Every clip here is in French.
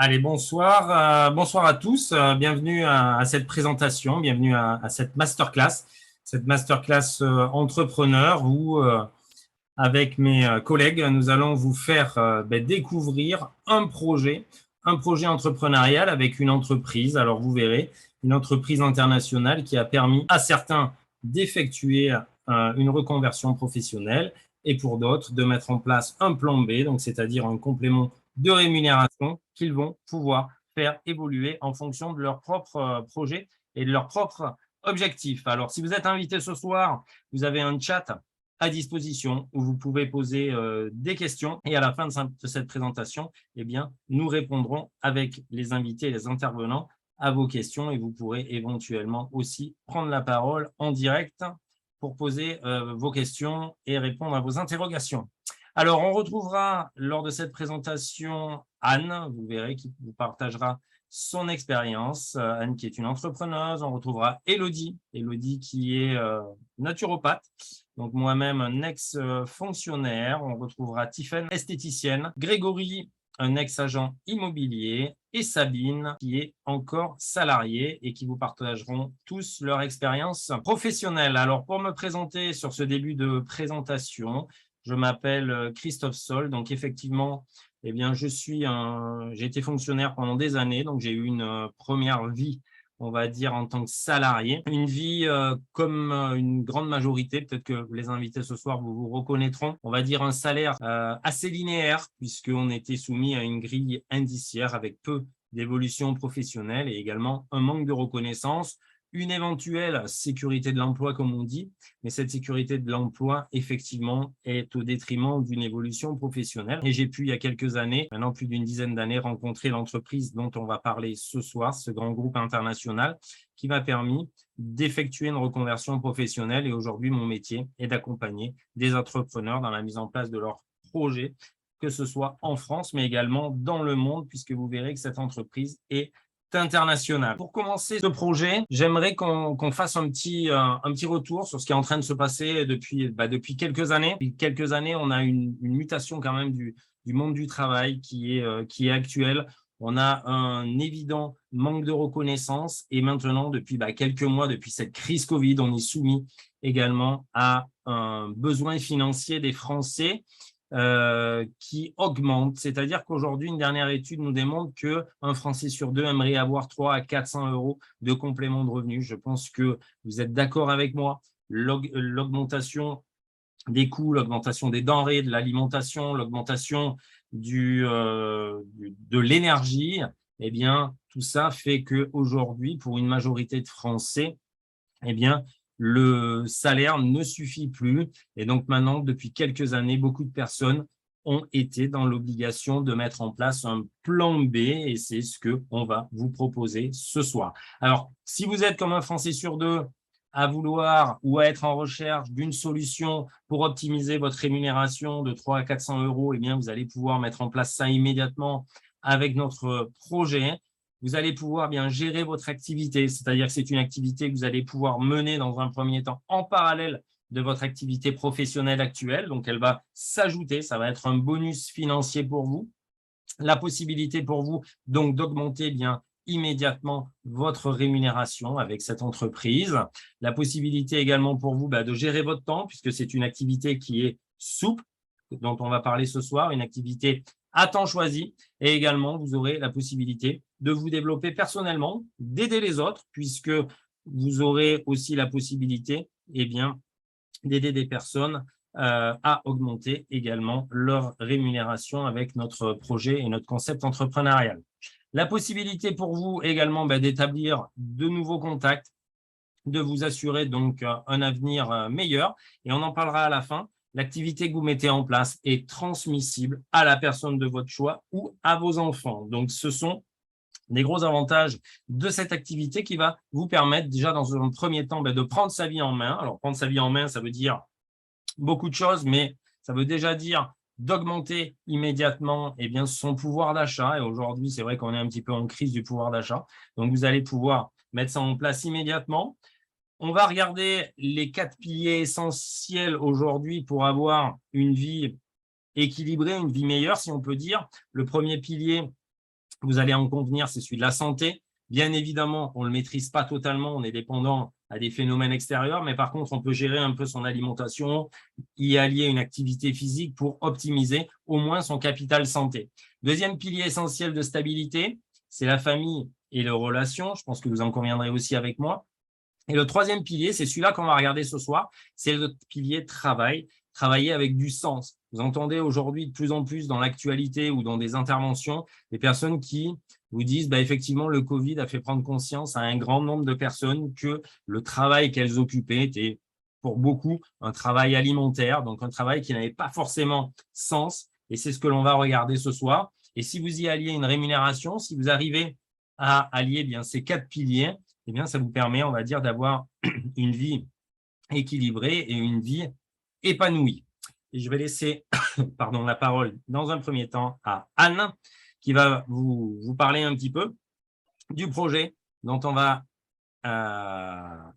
Allez, bonsoir, bonsoir à tous. Bienvenue à cette présentation, bienvenue à cette masterclass entrepreneur où, avec mes collègues, nous allons vous faire découvrir un projet entrepreneurial avec une entreprise. Alors, vous verrez, une entreprise internationale qui a permis à certains d'effectuer une reconversion professionnelle et pour d'autres de mettre en place un plan B, donc c'est-à-dire un complément de rémunération qu'ils vont pouvoir faire évoluer en fonction de leur propre projet et de leur propre objectif. Alors, si vous êtes invité ce soir, vous avez un chat à disposition où vous pouvez poser des questions et à la fin de cette présentation, eh bien, nous répondrons avec les invités et les intervenants à vos questions et vous pourrez éventuellement aussi prendre la parole en direct pour poser vos questions et répondre à vos interrogations. Alors, on retrouvera lors de cette présentation Anne, vous verrez, qui vous partagera son expérience. Anne qui est une entrepreneuse. On retrouvera Élodie qui est naturopathe. Donc moi-même, un ex-fonctionnaire. On retrouvera Tiffaine, esthéticienne. Grégory, un ex-agent immobilier. Et Sabine, qui est encore salariée et qui vous partageront tous leur expérience professionnelle. Alors, pour me présenter sur ce début de présentation, je m'appelle Christophe Sol. Donc, effectivement, eh bien, j'ai été fonctionnaire pendant des années. Donc, j'ai eu une première vie, on va dire, en tant que salarié. Une vie comme une grande majorité, peut-être que les invités ce soir vous reconnaîtront, on va dire un salaire assez linéaire, puisqu'on était soumis à une grille indiciaire avec peu d'évolution professionnelle et également un manque de reconnaissance, une éventuelle sécurité de l'emploi, comme on dit, mais cette sécurité de l'emploi, effectivement, est au détriment d'une évolution professionnelle. Et j'ai pu, il y a quelques années, maintenant plus d'une dizaine d'années, rencontrer l'entreprise dont on va parler ce soir, ce grand groupe international, qui m'a permis d'effectuer une reconversion professionnelle. Et aujourd'hui, mon métier est d'accompagner des entrepreneurs dans la mise en place de leurs projets, que ce soit en France, mais également dans le monde, puisque vous verrez que cette entreprise est international. Pour commencer ce projet, j'aimerais qu'on fasse un petit retour sur ce qui est en train de se passer depuis quelques années. Depuis quelques années, on a une mutation quand même du monde du travail qui est actuelle. On a un évident manque de reconnaissance et maintenant, depuis quelques mois, depuis cette crise Covid, on est soumis également à un besoin financier des Français qui augmente. C'est-à-dire qu'aujourd'hui, une dernière étude nous démontre qu'un Français sur deux aimerait avoir 300 à 400 euros de complément de revenus. Je pense que vous êtes d'accord avec moi. L'augmentation des coûts, l'augmentation des denrées, de l'alimentation, l'augmentation de l'énergie, eh bien, tout ça fait qu'aujourd'hui, pour une majorité de Français, eh bien, le salaire ne suffit plus. Et donc maintenant, depuis quelques années, beaucoup de personnes ont été dans l'obligation de mettre en place un plan B et c'est ce qu'on va vous proposer ce soir. Alors, si vous êtes comme un Français sur deux à vouloir ou à être en recherche d'une solution pour optimiser votre rémunération de 300 à 400 euros, eh bien, vous allez pouvoir mettre en place ça immédiatement avec notre projet. Vous allez pouvoir bien gérer votre activité, c'est-à-dire que c'est une activité que vous allez pouvoir mener dans un premier temps en parallèle de votre activité professionnelle actuelle. Donc, elle va s'ajouter, ça va être un bonus financier pour vous. La possibilité pour vous, donc, d'augmenter bien immédiatement votre rémunération avec cette entreprise. La possibilité également pour vous de gérer votre temps, puisque c'est une activité qui est souple, dont on va parler ce soir, une activité à temps choisi. Et également, vous aurez la possibilité de vous développer personnellement, d'aider les autres, puisque vous aurez aussi la possibilité d'aider des personnes à augmenter également leur rémunération avec notre projet et notre concept entrepreneurial. La possibilité pour vous également d'établir de nouveaux contacts, de vous assurer donc un avenir meilleur. Et on en parlera à la fin. L'activité que vous mettez en place est transmissible à la personne de votre choix ou à vos enfants. Donc, ce sont des gros avantages de cette activité qui va vous permettre déjà dans un premier temps de prendre sa vie en main. Alors, prendre sa vie en main, ça veut dire beaucoup de choses, mais ça veut déjà dire d'augmenter immédiatement son pouvoir d'achat. Et aujourd'hui, c'est vrai qu'on est un petit peu en crise du pouvoir d'achat. Donc, vous allez pouvoir mettre ça en place immédiatement. On va regarder les 4 piliers essentiels aujourd'hui pour avoir une vie équilibrée, une vie meilleure, si on peut dire. Le premier pilier, vous allez en convenir, c'est celui de la santé. Bien évidemment, on ne le maîtrise pas totalement, on est dépendant à des phénomènes extérieurs, mais par contre, on peut gérer un peu son alimentation, y allier une activité physique pour optimiser au moins son capital santé. Deuxième pilier essentiel de stabilité, c'est la famille et les relations. Je pense que vous en conviendrez aussi avec moi. Et le troisième pilier, c'est celui-là qu'on va regarder ce soir, c'est le pilier travail, travailler avec du sens. Vous entendez aujourd'hui de plus en plus dans l'actualité ou dans des interventions des personnes qui vous disent effectivement le Covid a fait prendre conscience à un grand nombre de personnes que le travail qu'elles occupaient était pour beaucoup un travail alimentaire, donc un travail qui n'avait pas forcément sens. Et c'est ce que l'on va regarder ce soir. Et si vous y alliez une rémunération, si vous arrivez à allier bien ces 4 piliers, eh bien, ça vous permet, on va dire, d'avoir une vie équilibrée et une vie épanouie. Et je vais laisser pardon, la parole dans un premier temps à Anne, qui va vous parler un petit peu du projet dont on va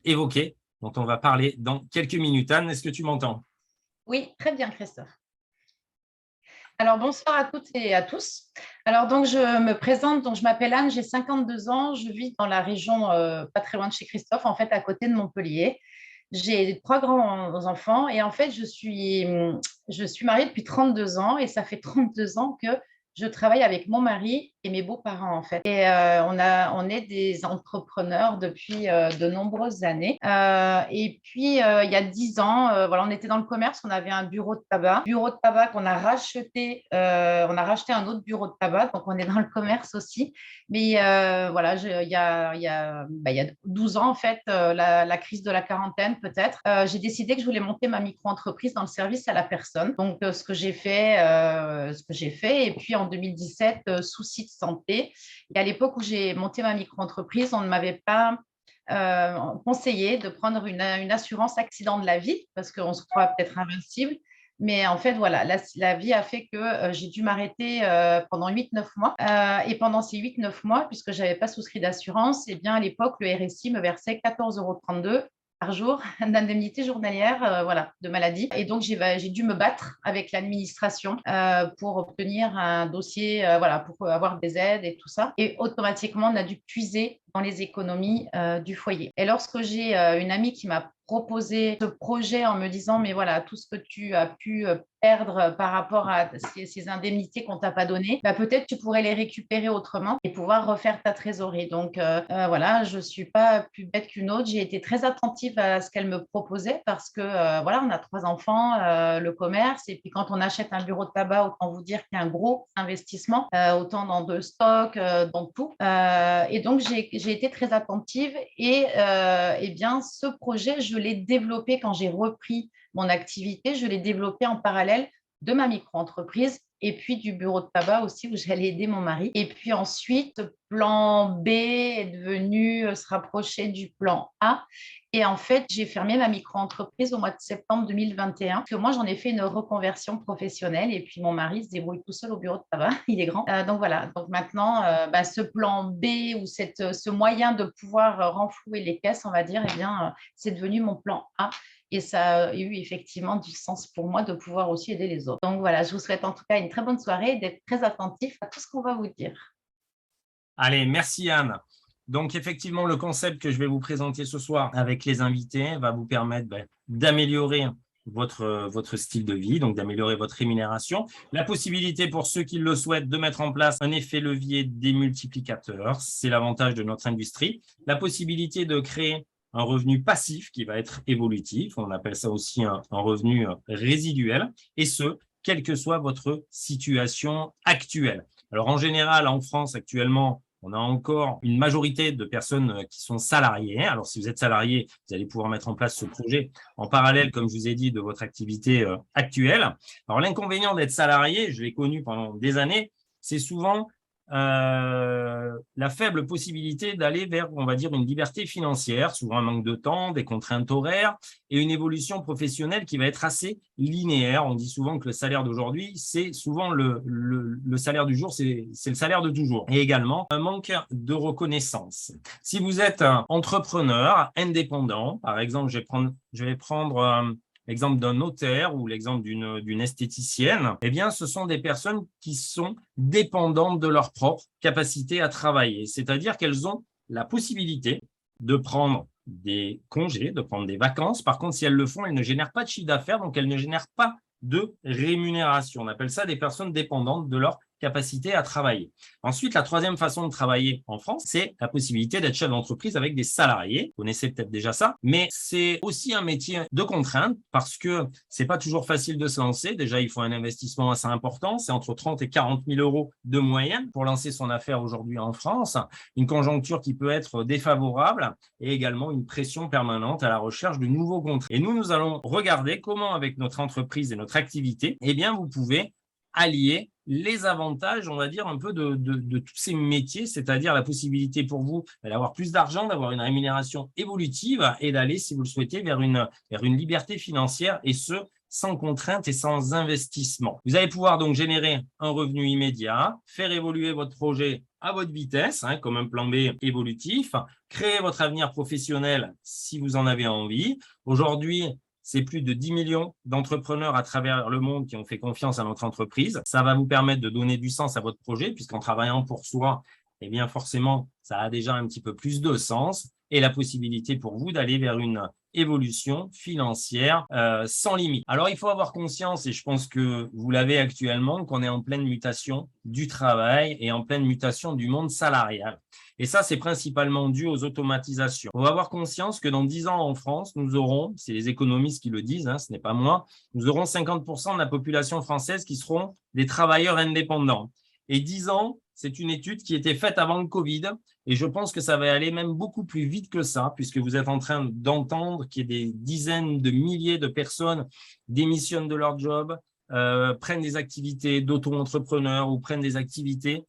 évoquer, dont on va parler dans quelques minutes. Anne, est-ce que tu m'entends? Oui, très bien, Christophe. Alors, bonsoir à toutes et à tous. Alors, donc, je me présente, donc, je m'appelle Anne, j'ai 52 ans, je vis dans la région pas très loin de chez Christophe, en fait, à côté de Montpellier. J'ai 3 grands enfants et en fait, je suis mariée depuis 32 ans et ça fait 32 ans que je travaille avec mon mari et mes beaux-parents, en fait. Et on est des entrepreneurs depuis de nombreuses années. Et puis, il y a 10 ans, voilà, on était dans le commerce, on avait un bureau de tabac qu'on a racheté. On a racheté un autre bureau de tabac, donc on est dans le commerce aussi. Mais voilà, il y a 12 ans, en fait, la crise de la quarantaine, peut-être, j'ai décidé que je voulais monter ma micro-entreprise dans le service à la personne. Donc, ce que j'ai fait. Et puis, en 2017, souci de santé. Et à l'époque où j'ai monté ma micro-entreprise, on ne m'avait pas conseillé de prendre une assurance accident de la vie parce qu'on se croit peut-être invincible. Mais en fait, voilà, la vie a fait que j'ai dû m'arrêter pendant 8-9 mois. Et pendant ces 8-9 mois, puisque je n'avais pas souscrit d'assurance, eh bien, à l'époque, le RSI me versait 14,32 € par jour d'indemnité journalière voilà, de maladie. Et donc, j'ai dû me battre avec l'administration pour obtenir un dossier, voilà, pour avoir des aides et tout ça. Et automatiquement, on a dû puiser dans les économies du foyer. Et lorsque j'ai une amie qui m'a proposé ce projet en me disant, mais voilà, tout ce que tu as pu perdre par rapport à ces indemnités qu'on t'a pas données, peut-être tu pourrais les récupérer autrement et pouvoir refaire ta trésorerie. Donc voilà, je suis pas plus bête qu'une autre. J'ai été très attentive à ce qu'elle me proposait parce que voilà, on a 3 enfants, le commerce, et puis quand on achète un bureau de tabac, autant vous dire qu'il y a un gros investissement, autant dans de stock, dans tout. Et donc j'ai été très attentive et eh bien ce projet, je l'ai développé quand j'ai repris mon activité, je l'ai développée en parallèle de ma micro-entreprise et puis du bureau de tabac aussi où j'allais aider mon mari. Et puis ensuite, plan B est devenu se rapprocher du plan A. Et en fait, j'ai fermé ma micro-entreprise au mois de septembre 2021 parce que moi, j'en ai fait une reconversion professionnelle et puis mon mari se débrouille tout seul au bureau de tabac. Il est grand. Donc voilà. Donc maintenant, ce plan B ou ce moyen de pouvoir renflouer les caisses, on va dire, eh bien, c'est devenu mon plan A. Et ça a eu effectivement du sens pour moi de pouvoir aussi aider les autres. Donc voilà, je vous souhaite en tout cas une très bonne soirée et d'être très attentif à tout ce qu'on va vous dire. Allez, merci Anne. Donc, effectivement, le concept que je vais vous présenter ce soir avec les invités va vous permettre d'améliorer votre style de vie, donc d'améliorer votre rémunération. La possibilité pour ceux qui le souhaitent de mettre en place un effet levier démultiplicateur, c'est l'avantage de notre industrie. La possibilité de créer un revenu passif qui va être évolutif, on appelle ça aussi un revenu résiduel, et ce, quelle que soit votre situation actuelle. Alors, en général, en France, actuellement, on a encore une majorité de personnes qui sont salariées. Alors, si vous êtes salarié, vous allez pouvoir mettre en place ce projet en parallèle, comme je vous ai dit, de votre activité actuelle. Alors, l'inconvénient d'être salarié, je l'ai connu pendant des années, c'est souvent la faible possibilité d'aller vers, on va dire, une liberté financière, souvent un manque de temps, des contraintes horaires et une évolution professionnelle qui va être assez linéaire. On dit souvent que le salaire d'aujourd'hui, c'est souvent le salaire du jour, c'est le salaire de toujours. Et également, un manque de reconnaissance. Si vous êtes un entrepreneur indépendant, par exemple, je vais prendre l'exemple d'un notaire ou l'exemple d'une esthéticienne, eh bien, ce sont des personnes qui sont dépendantes de leur propre capacité à travailler. C'est-à-dire qu'elles ont la possibilité de prendre des congés, de prendre des vacances. Par contre, si elles le font, elles ne génèrent pas de chiffre d'affaires, donc elles ne génèrent pas de rémunération. On appelle ça des personnes dépendantes de leur capacité à travailler. Ensuite, la troisième façon de travailler en France, c'est la possibilité d'être chef d'entreprise avec des salariés. Vous connaissez peut-être déjà ça, mais c'est aussi un métier de contrainte parce que c'est pas toujours facile de se lancer. Déjà, il faut un investissement assez important. C'est entre 30 et 40 000 euros de moyenne pour lancer son affaire aujourd'hui en France. Une conjoncture qui peut être défavorable et également une pression permanente à la recherche de nouveaux contrats. Et nous allons regarder comment, avec notre entreprise et notre activité, eh bien, vous pouvez allier les avantages, on va dire, un peu de tous ces métiers, c'est-à-dire la possibilité pour vous d'avoir plus d'argent, d'avoir une rémunération évolutive et d'aller, si vous le souhaitez, vers une liberté financière, et ce, sans contrainte et sans investissement. Vous allez pouvoir donc générer un revenu immédiat, faire évoluer votre projet à votre vitesse, comme un plan B évolutif, créer votre avenir professionnel si vous en avez envie. Aujourd'hui, c'est plus de 10 millions d'entrepreneurs à travers le monde qui ont fait confiance à notre entreprise. Ça va vous permettre de donner du sens à votre projet, puisqu'en travaillant pour soi, eh bien forcément, ça a déjà un petit peu plus de sens, et la possibilité pour vous d'aller vers une évolution financière sans limite. Alors, il faut avoir conscience, et je pense que vous l'avez actuellement, qu'on est en pleine mutation du travail et en pleine mutation du monde salarial. Et ça, c'est principalement dû aux automatisations. On va avoir conscience que dans 10 ans en France, nous aurons, c'est les économistes qui le disent, ce n'est pas moi, nous aurons 50% de la population française qui seront des travailleurs indépendants. Et 10 ans, c'est une étude qui était faite avant le Covid, et je pense que ça va aller même beaucoup plus vite que ça, puisque vous êtes en train d'entendre qu'il y a des dizaines de milliers de personnes démissionnent de leur job, prennent des activités d'auto-entrepreneurs ou prennent des activités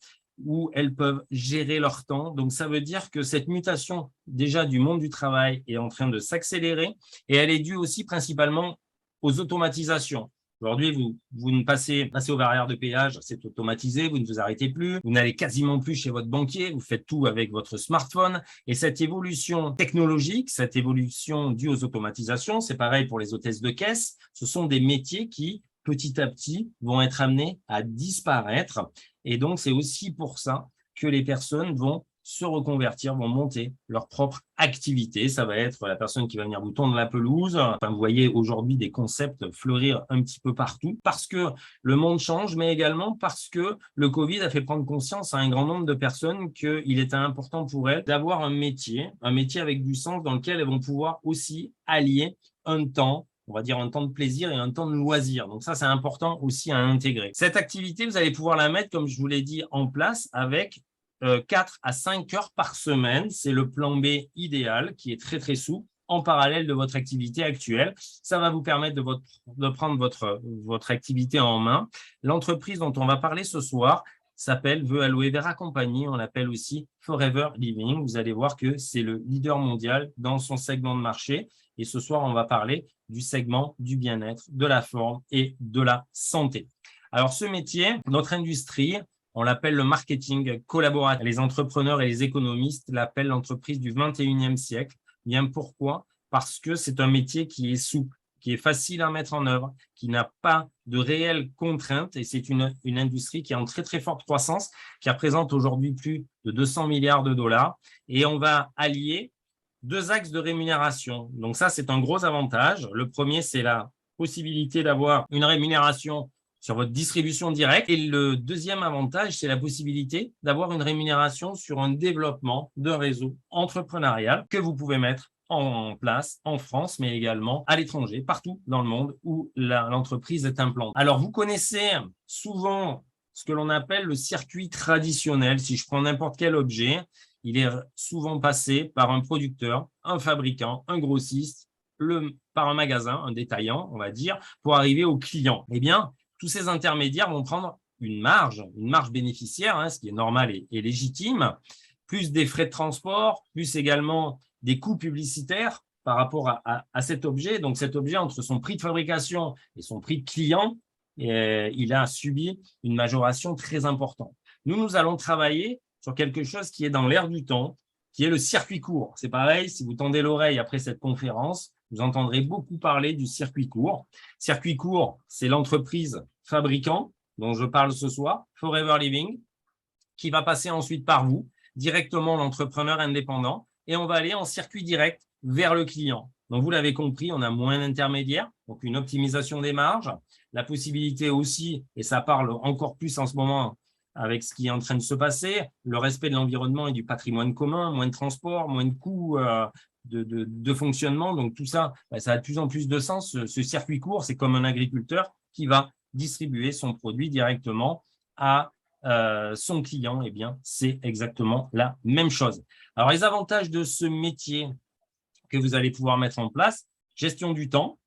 où elles peuvent gérer leur temps. Donc, ça veut dire que cette mutation déjà du monde du travail est en train de s'accélérer, et elle est due aussi principalement aux automatisations. Aujourd'hui, vous ne passez aux barrières de péage, c'est automatisé, vous ne vous arrêtez plus, vous n'allez quasiment plus chez votre banquier, vous faites tout avec votre smartphone. Et cette évolution technologique, cette évolution due aux automatisations, c'est pareil pour les hôtesses de caisse, ce sont des métiers qui, petit à petit, vont être amenés à disparaître. Et donc, c'est aussi pour ça que les personnes vont se reconvertir, vont monter leur propre activité. Ça va être la personne qui va venir vous tondre la pelouse. Enfin, vous voyez aujourd'hui des concepts fleurir un petit peu partout parce que le monde change, mais également parce que le Covid a fait prendre conscience à un grand nombre de personnes qu'il était important pour elles d'avoir un métier avec du sens dans lequel elles vont pouvoir aussi allier un temps, on va dire un temps de plaisir et un temps de loisir. Donc ça, c'est important aussi à intégrer. Cette activité, vous allez pouvoir la mettre, comme je vous l'ai dit, en place avec 4 à 5 heures par semaine. C'est le plan B idéal qui est très, très souple en parallèle de votre activité actuelle. Ça va vous permettre de prendre votre activité en main. L'entreprise dont on va parler ce soir s'appelle The Aloe Vera Company. On l'appelle aussi Forever Living. Vous allez voir que c'est le leader mondial dans son segment de marché. Et ce soir, on va parler du segment du bien-être, de la forme et de la santé. Alors, ce métier, notre industrie, on l'appelle le marketing collaboratif. Les entrepreneurs et les économistes l'appellent l'entreprise du 21e siècle. Bien pourquoi? Parce que c'est un métier qui est souple, qui est facile à mettre en œuvre, qui n'a pas de réelles contraintes, et c'est une industrie qui est en très très forte croissance, qui représente aujourd'hui plus de 200 milliards de dollars, et on va allier 2 axes de rémunération. Donc ça, c'est un gros avantage. Le premier, c'est la possibilité d'avoir une rémunération sur votre distribution directe. Et le deuxième avantage, c'est la possibilité d'avoir une rémunération sur un développement d'un réseau entrepreneurial que vous pouvez mettre en place en France, mais également à l'étranger, partout dans le monde où l'entreprise est implantée. Alors, vous connaissez souvent ce que l'on appelle le circuit traditionnel. Si je prends n'importe quel objet, il est souvent passé par un producteur, un fabricant, un grossiste, par un magasin, un détaillant, on va dire, pour arriver au client. Eh bien, tous ces intermédiaires vont prendre une marge bénéficiaire, ce qui est normal et légitime, plus des frais de transport, plus également des coûts publicitaires par rapport à cet objet. Donc, cet objet, entre son prix de fabrication et son prix de client, il a subi une majoration très importante. Nous allons travailler sur quelque chose qui est dans l'air du temps, qui est le circuit court. C'est pareil, si vous tendez l'oreille après cette conférence, vous entendrez beaucoup parler du circuit court. Circuit court, c'est l'entreprise fabricant dont je parle ce soir, Forever Living, qui va passer ensuite par vous, directement l'entrepreneur indépendant, et on va aller en circuit direct vers le client. Donc, vous l'avez compris, on a moins d'intermédiaires, donc une optimisation des marges, la possibilité aussi, et ça parle encore plus en ce moment avec ce qui est en train de se passer, le respect de l'environnement et du patrimoine commun, moins de transport, moins de coûts de fonctionnement. Donc, tout ça, ça a de plus en plus de sens. Ce circuit court, c'est comme un agriculteur qui va distribuer son produit directement à son client. Eh bien, c'est exactement la même chose. Alors, les avantages de ce métier que vous allez pouvoir mettre en place, gestion du temps,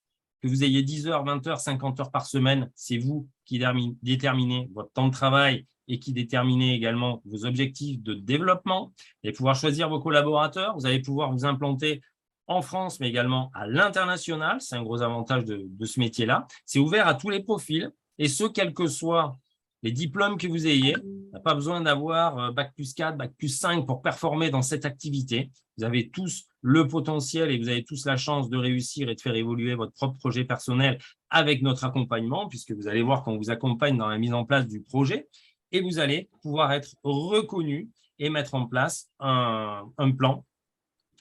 que vous ayez 10 heures, 20 heures, 50 heures par semaine, c'est vous qui déterminez votre temps de travail et qui déterminez également vos objectifs de développement. Vous allez pouvoir choisir vos collaborateurs, vous allez pouvoir vous implanter en France, mais également à l'international. C'est un gros avantage de ce métier-là. C'est ouvert à tous les profils, et ce, quels que soient les diplômes que vous ayez. On n'a pas besoin d'avoir Bac+4, Bac+5 pour performer dans cette activité. Vous avez tous le potentiel et vous avez tous la chance de réussir et de faire évoluer votre propre projet personnel avec notre accompagnement, puisque vous allez voir qu'on vous accompagne dans la mise en place du projet, et vous allez pouvoir être reconnu et mettre en place un plan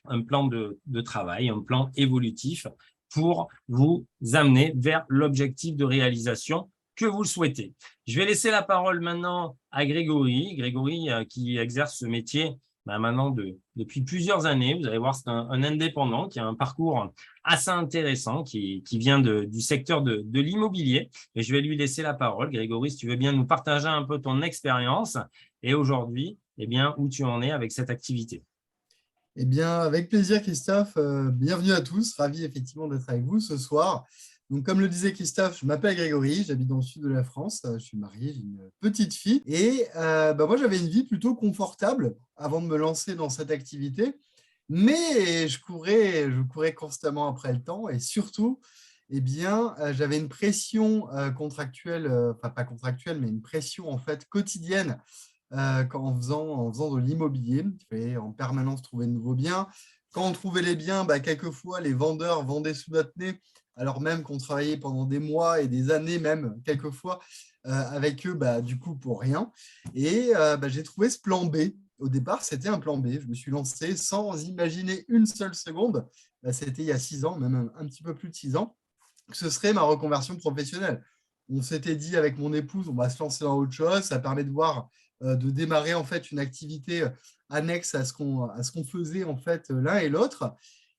de travail, un plan évolutif pour vous amener vers l'objectif de réalisation que vous le souhaitez. Je vais laisser la parole maintenant à Grégory. Grégory qui exerce ce métier maintenant depuis plusieurs années. Vous allez voir, c'est un indépendant qui a un parcours assez intéressant, qui vient du secteur de l'immobilier. Et je vais lui laisser la parole. Grégory, si tu veux bien nous partager un peu ton expérience et aujourd'hui, eh bien, où tu en es avec cette activité. Eh bien, avec plaisir, Christophe. Bienvenue à tous. Ravi effectivement d'être avec vous ce soir. Donc, comme le disait Christophe, je m'appelle Grégory, j'habite dans le sud de la France. Je suis marié, j'ai une petite fille. Et moi, j'avais une vie plutôt confortable avant de me lancer dans cette activité. Mais je courais constamment après le temps. Et surtout, eh bien, j'avais une pression contractuelle, enfin pas contractuelle, mais une pression en fait quotidienne en faisant de l'immobilier. Il fallait en permanence trouver de nouveaux biens. Quand on trouvait les biens, quelquefois, les vendeurs vendaient sous notre nez, alors même qu'on travaillait pendant des mois et des années même, quelquefois, avec eux, du coup, pour rien. Et j'ai trouvé ce plan B. Au départ, c'était un plan B. Je me suis lancé sans imaginer une seule seconde. C'était il y a 6 ans, même un petit peu plus de 6 ans, que ce serait ma reconversion professionnelle. On s'était dit avec mon épouse, on va se lancer dans autre chose. Ça permet de démarrer en fait une activité annexe à ce qu'on faisait en fait l'un et l'autre.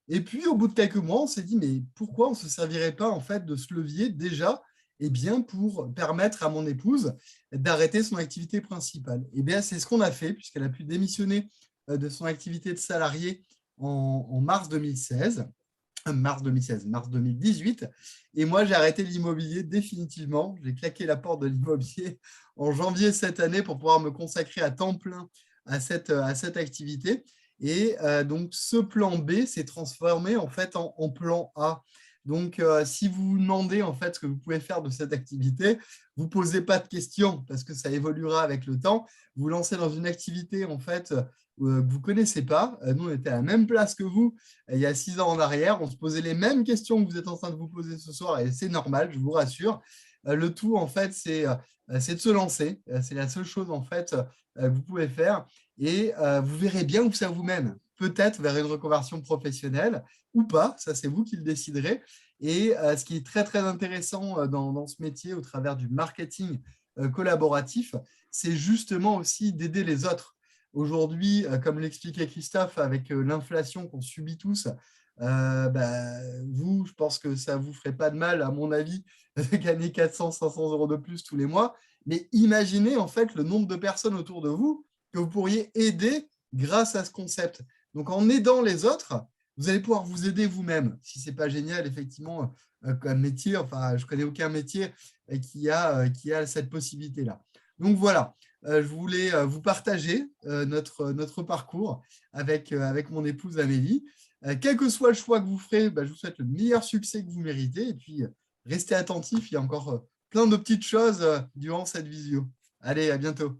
Et puis au bout de quelques mois, on s'est dit mais pourquoi on ne se servirait pas en fait de ce levier déjà bien pour permettre à mon épouse d'arrêter son activité principale. Et bien c'est ce qu'on a fait puisqu'elle a pu démissionner de son activité de salarié en mars 2016. Mars 2018. Et moi, j'ai arrêté l'immobilier définitivement. J'ai claqué la porte de l'immobilier en janvier cette année pour pouvoir me consacrer à temps plein à cette activité. Et donc, ce plan B s'est transformé en fait en plan A. Donc, si vous vous demandez en fait ce que vous pouvez faire de cette activité, vous ne posez pas de questions parce que ça évoluera avec le temps. Vous lancez dans une activité en fait que vous ne connaissez pas. Nous, on était à la même place que vous il y a 6 ans en arrière. On se posait les mêmes questions que vous êtes en train de vous poser ce soir et c'est normal, je vous rassure. Le tout, en fait, c'est de se lancer. C'est la seule chose, en fait, que vous pouvez faire et vous verrez bien où ça vous mène. Peut-être vers une reconversion professionnelle ou pas, ça, c'est vous qui le déciderez. Et ce qui est très, très intéressant dans ce métier au travers du marketing collaboratif, c'est justement aussi d'aider les autres. Aujourd'hui, comme l'expliquait Christophe, avec l'inflation qu'on subit tous, vous, je pense que ça ne vous ferait pas de mal, à mon avis, de gagner 400, 500 euros de plus tous les mois. Mais imaginez en fait le nombre de personnes autour de vous que vous pourriez aider grâce à ce concept. Donc, en aidant les autres, vous allez pouvoir vous aider vous-même. Si ce n'est pas génial, effectivement, comme métier, enfin, je ne connais aucun métier qui a cette possibilité-là. Donc, voilà. Je voulais vous partager notre parcours avec mon épouse Amélie. Quel que soit le choix que vous ferez, je vous souhaite le meilleur succès que vous méritez. Et puis, restez attentifs, il y a encore plein de petites choses durant cette visio. Allez, à bientôt.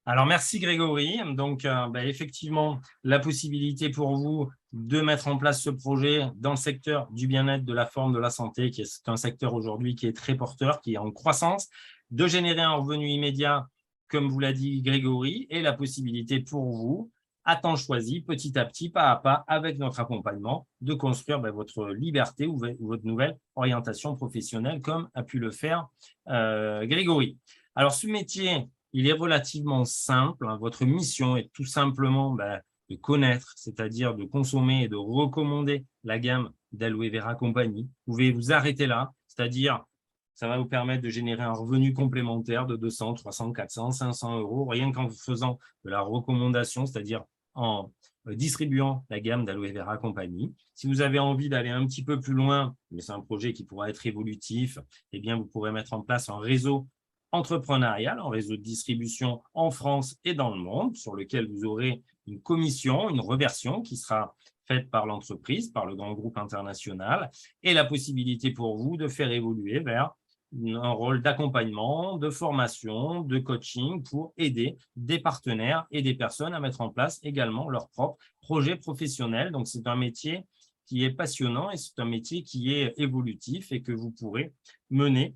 Alors, merci Grégory. Donc, effectivement, la possibilité pour vous de mettre en place ce projet dans le secteur du bien-être, de la forme, de la santé, qui est un secteur aujourd'hui qui est très porteur, qui est en croissance, de générer un revenu immédiat, comme vous l'a dit Grégory, et la possibilité pour vous, à temps choisi, petit à petit, pas à pas, avec notre accompagnement, de construire votre liberté ou votre nouvelle orientation professionnelle, comme a pu le faire Grégory. Alors, ce métier, il est relativement simple. Votre mission est tout simplement de connaître, c'est-à-dire de consommer et de recommander la gamme d'Aloe Vera Company. Vous pouvez vous arrêter là, c'est-à-dire ça va vous permettre de générer un revenu complémentaire de 200, 300, 400, 500 euros, rien qu'en faisant de la recommandation, c'est-à-dire en distribuant la gamme d'Aloe Vera Company. Si vous avez envie d'aller un petit peu plus loin, mais c'est un projet qui pourra être évolutif, eh bien, vous pourrez mettre en place un réseau entrepreneurial, un réseau de distribution en France et dans le monde, sur lequel vous aurez une commission, une reversion qui sera faite par l'entreprise, par le grand groupe international, et la possibilité pour vous de faire évoluer vers un rôle d'accompagnement, de formation, de coaching pour aider des partenaires et des personnes à mettre en place également leur propre projet professionnel. Donc, c'est un métier qui est passionnant et c'est un métier qui est évolutif et que vous pourrez mener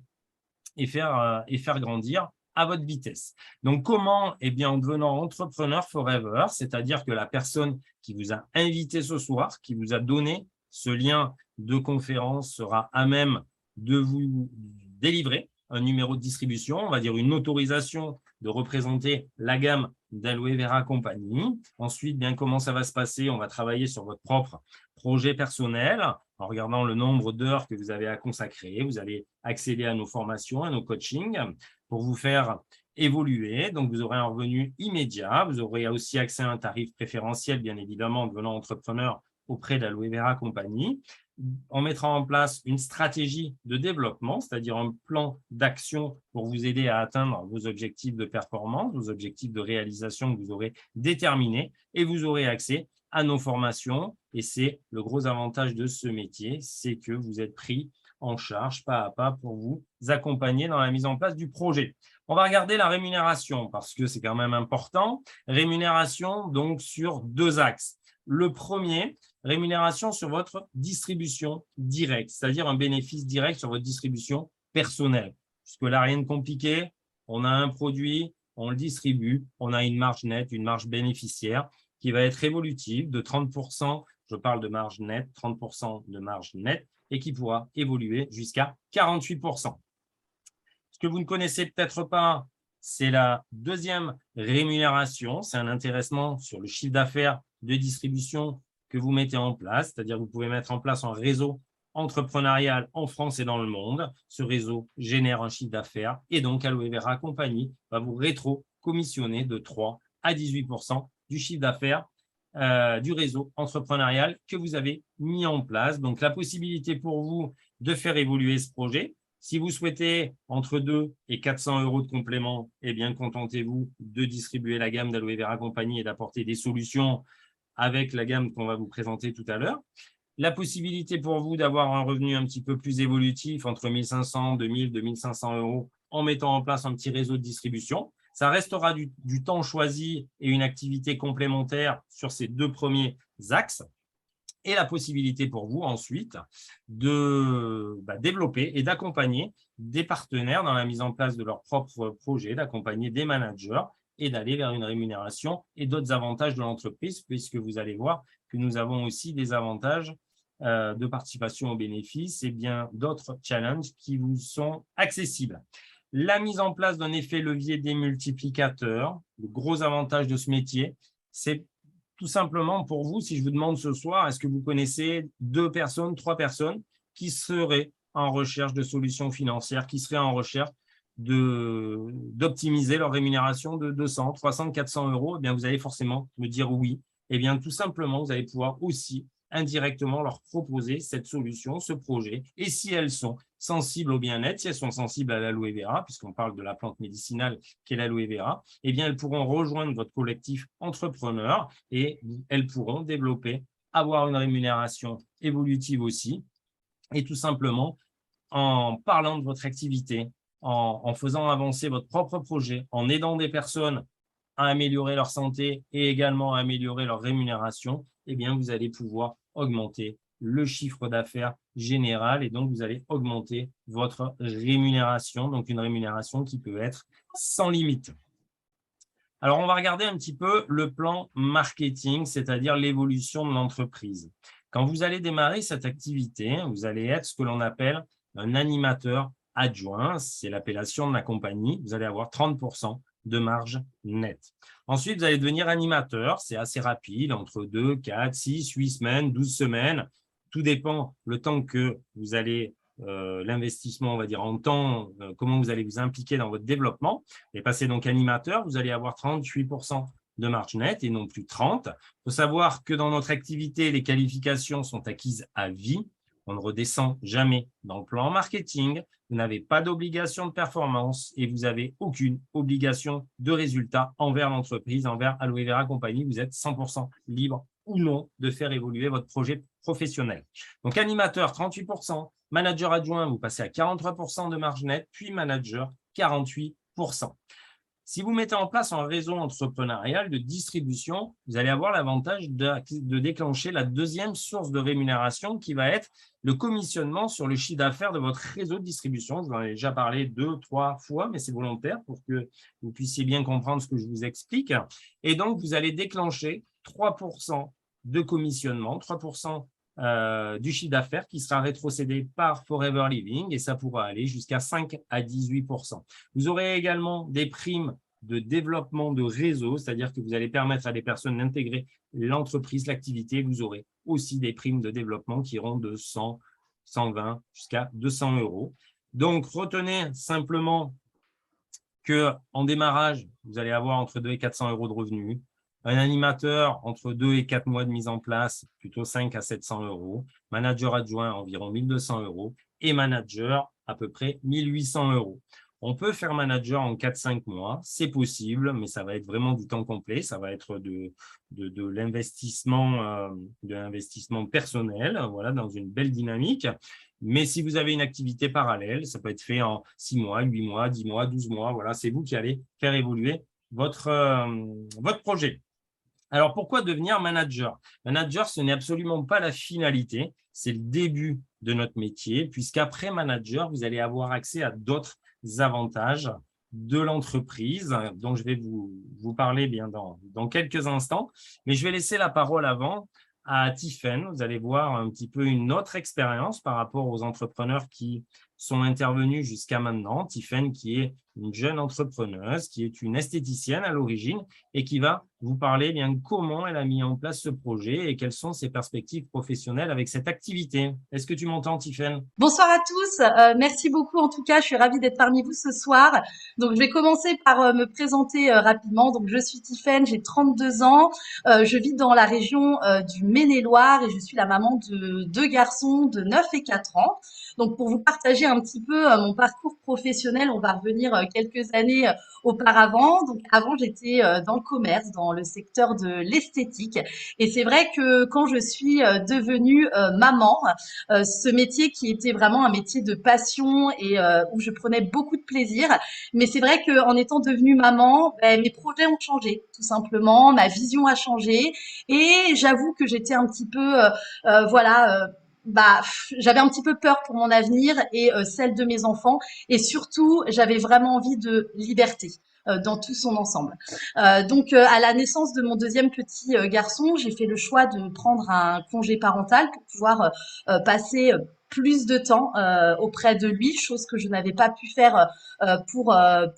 et faire grandir à votre vitesse. Donc, comment? Eh bien, en devenant entrepreneur forever, c'est-à-dire que la personne qui vous a invité ce soir, qui vous a donné ce lien de conférence sera à même de vous délivrer un numéro de distribution, on va dire une autorisation de représenter la gamme d'Aloe Vera Company. Ensuite, bien, comment ça va se passer? On va travailler sur votre propre projet personnel en regardant le nombre d'heures que vous avez à consacrer. Vous allez accéder à nos formations, à nos coachings pour vous faire évoluer. Donc, vous aurez un revenu immédiat. Vous aurez aussi accès à un tarif préférentiel, bien évidemment, en devenant entrepreneur auprès d'Aloe Vera Company. On mettra en place une stratégie de développement, c'est-à-dire un plan d'action pour vous aider à atteindre vos objectifs de performance, vos objectifs de réalisation que vous aurez déterminés, et vous aurez accès à nos formations. Et c'est le gros avantage de ce métier, c'est que vous êtes pris en charge pas à pas pour vous accompagner dans la mise en place du projet. On va regarder la rémunération parce que c'est quand même important. Rémunération donc sur 2 axes. Le premier, rémunération sur votre distribution directe, c'est-à-dire un bénéfice direct sur votre distribution personnelle. Puisque là, rien de compliqué, on a un produit, on le distribue, on a une marge nette, une marge bénéficiaire qui va être évolutive de 30%, je parle de marge nette, 30% de marge nette, et qui pourra évoluer jusqu'à 48%. Ce que vous ne connaissez peut-être pas, c'est la deuxième rémunération, c'est un intéressement sur le chiffre d'affaires de distribution que vous mettez en place, c'est-à-dire que vous pouvez mettre en place un réseau entrepreneurial en France et dans le monde. Ce réseau génère un chiffre d'affaires et donc Aloe Vera Company va vous rétro-commissionner de 3 à 18% du chiffre d'affaires du réseau entrepreneurial que vous avez mis en place. Donc, la possibilité pour vous de faire évoluer ce projet. Si vous souhaitez entre 2 et 400 euros de complément, eh bien, contentez-vous de distribuer la gamme d'Aloe Vera Company et d'apporter des solutions avec la gamme qu'on va vous présenter tout à l'heure. La possibilité pour vous d'avoir un revenu un petit peu plus évolutif entre 1500, 2000, 2500 euros en mettant en place un petit réseau de distribution. Ça restera du temps choisi et une activité complémentaire sur ces 2 premiers axes. Et la possibilité pour vous ensuite de développer et d'accompagner des partenaires dans la mise en place de leur propre projet, d'accompagner des managers et d'aller vers une rémunération et d'autres avantages de l'entreprise, puisque vous allez voir que nous avons aussi des avantages de participation aux bénéfices et bien d'autres challenges qui vous sont accessibles. La mise en place d'un effet levier démultiplicateur, le gros avantage de ce métier, c'est tout simplement pour vous, si je vous demande ce soir, est-ce que vous connaissez 2 personnes, 3 personnes qui seraient en recherche de solutions financières, qui seraient en recherche d'optimiser leur rémunération de 200, 300, 400 euros? Eh bien, vous allez forcément me dire oui. Eh bien, tout simplement, vous allez pouvoir aussi indirectement leur proposer cette solution, ce projet. Et si elles sont sensibles au bien-être, si elles sont sensibles à l'aloe vera, puisqu'on parle de la plante médicinale qu'est l'aloe vera, eh bien, elles pourront rejoindre votre collectif entrepreneur et elles pourront développer, avoir une rémunération évolutive aussi. Et tout simplement, en parlant de votre activité, en faisant avancer votre propre projet, en aidant des personnes à améliorer leur santé et également à améliorer leur rémunération, eh bien, vous allez pouvoir augmenter le chiffre d'affaires général et donc vous allez augmenter votre rémunération, donc une rémunération qui peut être sans limite. Alors, on va regarder un petit peu le plan marketing, c'est-à-dire l'évolution de l'entreprise. Quand vous allez démarrer cette activité, vous allez être ce que l'on appelle un animateur adjoint, c'est l'appellation de la compagnie. Vous allez avoir 30% de marge nette. Ensuite, vous allez devenir animateur, c'est assez rapide, entre 2, 4, 6, 8 semaines, 12 semaines. Tout dépend le temps que vous allez l'investissement, on va dire, en temps, comment vous allez vous impliquer dans votre développement. Et passer donc animateur, vous allez avoir 38% de marge nette et non plus 30. Il faut savoir que dans notre activité, les qualifications sont acquises à vie. On ne redescend jamais dans le plan marketing. Vous n'avez pas d'obligation de performance et vous n'avez aucune obligation de résultat envers l'entreprise, envers Aloe Vera Company. Vous êtes 100% libre ou non de faire évoluer votre projet professionnel. Donc, animateur, 38%. Manager adjoint, vous passez à 43% de marge nette, puis manager, 48%. Si vous mettez en place un réseau entrepreneurial de distribution, vous allez avoir l'avantage de déclencher la deuxième source de rémunération qui va être le commissionnement sur le chiffre d'affaires de votre réseau de distribution. Je vous en ai déjà parlé 2, 3 fois, mais c'est volontaire pour que vous puissiez bien comprendre ce que je vous explique. Et donc, vous allez déclencher 3% de commissionnement, 3% du chiffre d'affaires qui sera rétrocédé par Forever Living et ça pourra aller jusqu'à 5 à 18%. Vous aurez également des primes de développement de réseau, c'est-à-dire que vous allez permettre à des personnes d'intégrer l'entreprise, l'activité. Vous aurez aussi des primes de développement qui iront de 100, 120 jusqu'à 200 euros. Donc, retenez simplement qu'en démarrage, vous allez avoir entre 2 et 400 euros de revenus. Un animateur, entre 2 et 4 mois de mise en place, plutôt 5 à 700 euros. Manager adjoint, environ 1200 euros. Et manager, à peu près 1800 euros. On peut faire manager en 4-5 mois, c'est possible, mais ça va être vraiment du temps complet. Ça va être de l'investissement personnel, voilà, dans une belle dynamique. Mais si vous avez une activité parallèle, ça peut être fait en 6 mois, 8 mois, 10 mois, 12 mois. Voilà, c'est vous qui allez faire évoluer votre projet. Alors, pourquoi devenir manager? Manager, ce n'est absolument pas la finalité, c'est le début de notre métier, puisqu'après manager, vous allez avoir accès à d'autres avantages de l'entreprise, dont je vais vous parler bien dans quelques instants. Mais je vais laisser la parole avant à Tiffaine. Vous allez voir un petit peu une autre expérience par rapport aux entrepreneurs qui sont intervenus jusqu'à maintenant. Tiffaine, qui est une jeune entrepreneuse, qui est une esthéticienne à l'origine et qui va vous parler bien comment elle a mis en place ce projet et quelles sont ses perspectives professionnelles avec cette activité. Est-ce que tu m'entends, Tiffaine? Bonsoir à tous, merci beaucoup en tout cas, je suis ravie d'être parmi vous ce soir. Donc je vais commencer par me présenter rapidement. Donc je suis Tiffaine, j'ai 32 ans, je vis dans la région du Maine-et-Loire et je suis la maman de 2 garçons de 9 et 4 ans. Donc pour vous partager un petit peu mon parcours professionnel, on va revenir quelques années auparavant. Donc avant j'étais dans le commerce, dans le secteur de l'esthétique et c'est vrai que quand je suis devenue maman, ce métier qui était vraiment un métier de passion et où je prenais beaucoup de plaisir. Mais c'est vrai qu'en étant devenue maman, mes projets ont changé, tout simplement. Ma vision a changé et j'avoue que j'étais un petit peu, j'avais un petit peu peur pour mon avenir et celle de mes enfants. Et surtout, j'avais vraiment envie de liberté dans tout son ensemble. Donc, à la naissance de mon deuxième petit garçon, j'ai fait le choix de prendre un congé parental pour pouvoir passer plus de temps auprès de lui, chose que je n'avais pas pu faire pour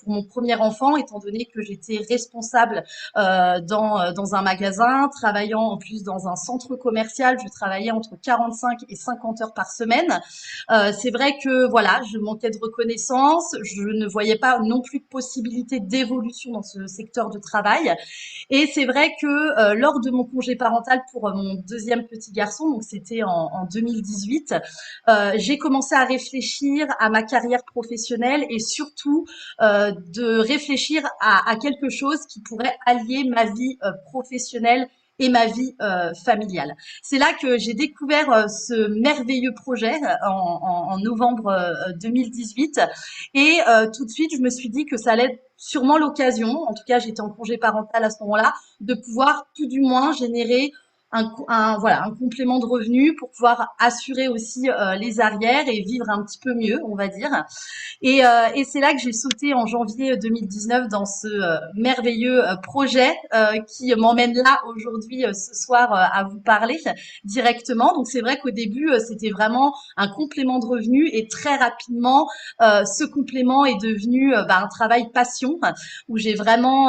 mon premier enfant, étant donné que j'étais responsable dans un magasin, travaillant en plus dans un centre commercial. Je travaillais entre 45 et 50 heures par semaine. C'est vrai que voilà, je manquais de reconnaissance, je ne voyais pas non plus de possibilité d'évolution dans ce secteur de travail. Et c'est vrai que lors de mon congé parental pour mon deuxième petit garçon, donc c'était en 2018, j'ai commencé à réfléchir à ma carrière professionnelle et surtout de réfléchir à quelque chose qui pourrait allier ma vie professionnelle et ma vie familiale. C'est là que j'ai découvert ce merveilleux projet en novembre 2018 et tout de suite je me suis dit que ça allait être sûrement l'occasion, en tout cas j'étais en congé parental à ce moment-là, de pouvoir tout du moins générer voilà, un complément de revenu pour pouvoir assurer aussi les arrières et vivre un petit peu mieux, on va dire. Et c'est là que j'ai sauté en janvier 2019 dans ce merveilleux projet qui m'emmène là aujourd'hui, ce soir, à vous parler directement. Donc c'est vrai qu'au début, c'était vraiment un complément de revenu et très rapidement, ce complément est devenu un travail passion où j'ai vraiment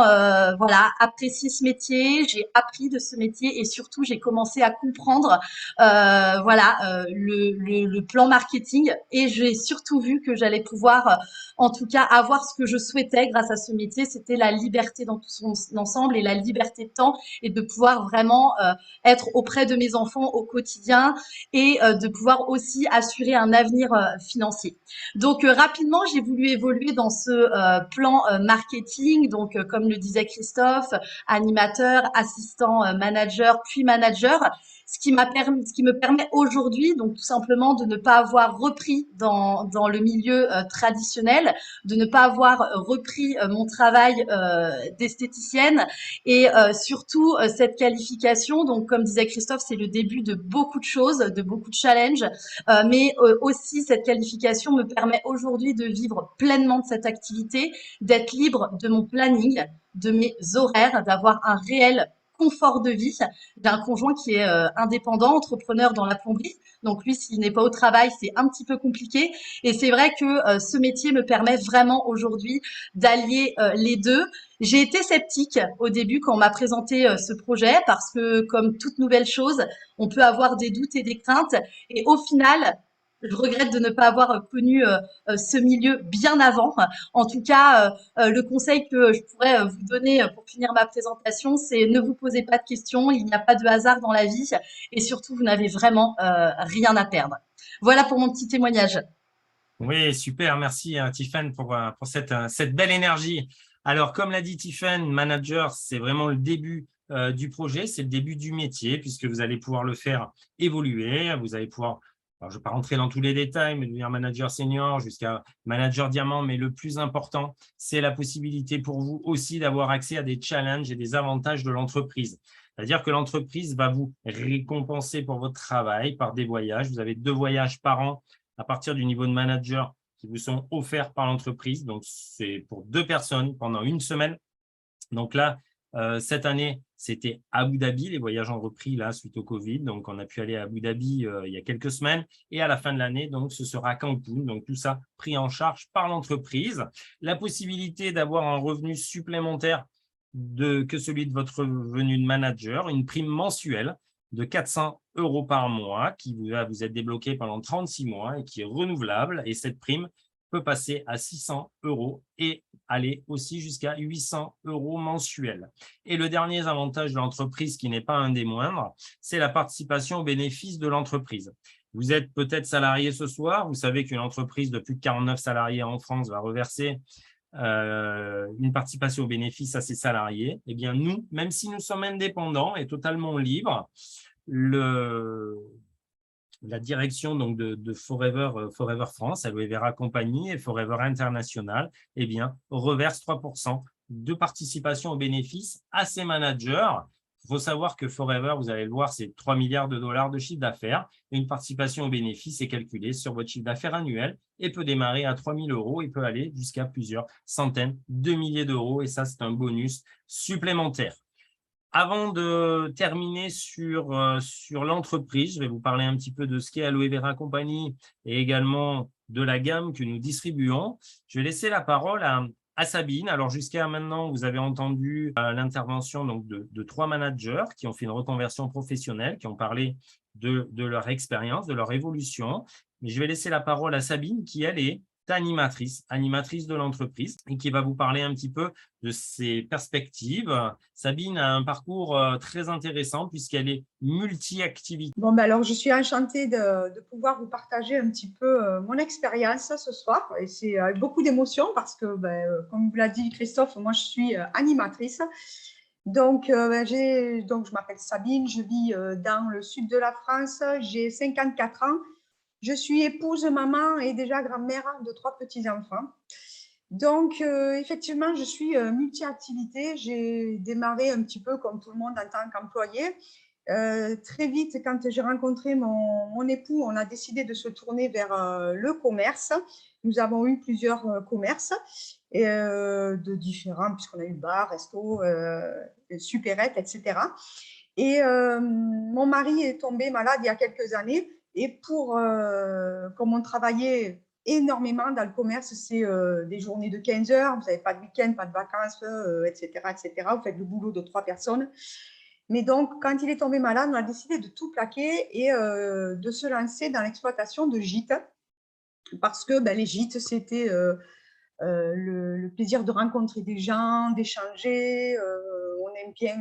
voilà, apprécié ce métier, j'ai appris de ce métier et surtout j'ai commencé à comprendre voilà, le plan marketing et j'ai surtout vu que j'allais pouvoir en tout cas avoir ce que je souhaitais grâce à ce métier, c'était la liberté dans tout son ensemble et la liberté de temps et de pouvoir vraiment être auprès de mes enfants au quotidien et de pouvoir aussi assurer un avenir financier. Donc rapidement, j'ai voulu évoluer dans ce plan marketing, donc comme le disait Christophe, animateur, assistant manager, puis manager. Ce qui me permet aujourd'hui, donc tout simplement de ne pas avoir repris dans le milieu traditionnel, de ne pas avoir repris mon travail d'esthéticienne et surtout cette qualification. Donc comme disait Christophe, c'est le début de beaucoup de choses, de beaucoup de challenges, mais aussi cette qualification me permet aujourd'hui de vivre pleinement de cette activité, d'être libre de mon planning, de mes horaires, d'avoir un réel confort de vie d'un conjoint qui est indépendant, entrepreneur dans la plomberie. Donc lui, s'il n'est pas au travail, c'est un petit peu compliqué. Et c'est vrai que ce métier me permet vraiment aujourd'hui d'allier les deux. J'ai été sceptique au début quand on m'a présenté ce projet parce que comme toute nouvelle chose, on peut avoir des doutes et des craintes. Et au final, je regrette de ne pas avoir connu ce milieu bien avant. En tout cas, le conseil que je pourrais vous donner pour finir ma présentation, c'est ne vous posez pas de questions, il n'y a pas de hasard dans la vie et surtout, vous n'avez vraiment rien à perdre. Voilà pour mon petit témoignage. Oui, super. Merci, Tiffany, pour cette belle énergie. Alors, comme l'a dit Tiffany, manager, c'est vraiment le début du projet, c'est le début du métier, puisque vous allez pouvoir le faire évoluer. Vous allez pouvoir, alors je ne vais pas rentrer dans tous les détails, mais devenir manager senior jusqu'à manager diamant. Mais le plus important, c'est la possibilité pour vous aussi d'avoir accès à des challenges et des avantages de l'entreprise. C'est-à-dire que l'entreprise va vous récompenser pour votre travail par des voyages. Vous avez 2 voyages par an à partir du niveau de manager qui vous sont offerts par l'entreprise. Donc, c'est pour 2 personnes pendant 1 semaine. Donc là, cette année, c'était Abu Dhabi. Les voyages ont repris là suite au Covid. Donc, on a pu aller à Abu Dhabi il y a quelques semaines. Et à la fin de l'année, donc, ce sera Cancun. Donc, tout ça pris en charge par l'entreprise. La possibilité d'avoir un revenu supplémentaire que celui de votre revenu de manager, une prime mensuelle de 400 € par mois qui va vous être débloqué pendant 36 mois et qui est renouvelable. Et cette prime peut passer à 600 € et aller aussi jusqu'à 800 € mensuels. Et le dernier avantage de l'entreprise, qui n'est pas un des moindres, c'est la participation aux bénéfices de l'entreprise. Vous êtes peut-être salarié ce soir. Vous savez qu'une entreprise de plus de 49 salariés en France va reverser une participation aux bénéfices à ses salariés. Eh bien, nous, même si nous sommes indépendants et totalement libres, la direction donc de Forever France, Aloe Vera Compagnie et Forever International, eh bien, reverse 3% de participation aux bénéfices à ses managers. Il faut savoir que Forever, vous allez le voir, c'est 3 milliards de dollars de chiffre d'affaires. Et une participation aux bénéfices est calculée sur votre chiffre d'affaires annuel et peut démarrer à 3 000 € et peut aller jusqu'à plusieurs centaines de milliers d'euros. Et ça, c'est un bonus supplémentaire. Avant de terminer sur l'entreprise, je vais vous parler un petit peu de ce qu'est Aloe Vera Compagnie et également de la gamme que nous distribuons. Je vais laisser la parole à Sabine. Alors, jusqu'à maintenant, vous avez entendu l'intervention donc de 3 managers qui ont fait une reconversion professionnelle, qui ont parlé de leur expérience, de leur évolution. Mais je vais laisser la parole à Sabine qui, elle, est animatrice de l'entreprise et qui va vous parler un petit peu de ses perspectives. Sabine a un parcours très intéressant puisqu'elle est multi-activité. Bon, ben alors, je suis enchantée de pouvoir vous partager un petit peu mon expérience ce soir. Et c'est avec beaucoup d'émotion parce que, comme vous l'a dit Christophe, moi, je suis animatrice. Donc, je m'appelle Sabine, je vis dans le sud de la France, j'ai 54 ans. Je suis épouse, maman et déjà grand-mère de 3 petits-enfants. Donc, effectivement, je suis multi-activité. J'ai démarré un petit peu comme tout le monde en tant qu'employé. Très vite, quand j'ai rencontré mon époux, on a décidé de se tourner vers le commerce. Nous avons eu plusieurs commerces de différents, puisqu'on a eu bar, resto, supérette, etc. Et mon mari est tombé malade il y a quelques années. Et comme on travaillait énormément dans le commerce, c'est des journées de 15 heures, vous n'avez pas de week-end, pas de vacances, etc., etc. Vous faites le boulot de 3 personnes. Mais donc, quand il est tombé malade, on a décidé de tout plaquer et de se lancer dans l'exploitation de gîtes. Parce que les gîtes, c'était le plaisir de rencontrer des gens, d'échanger. On aime bien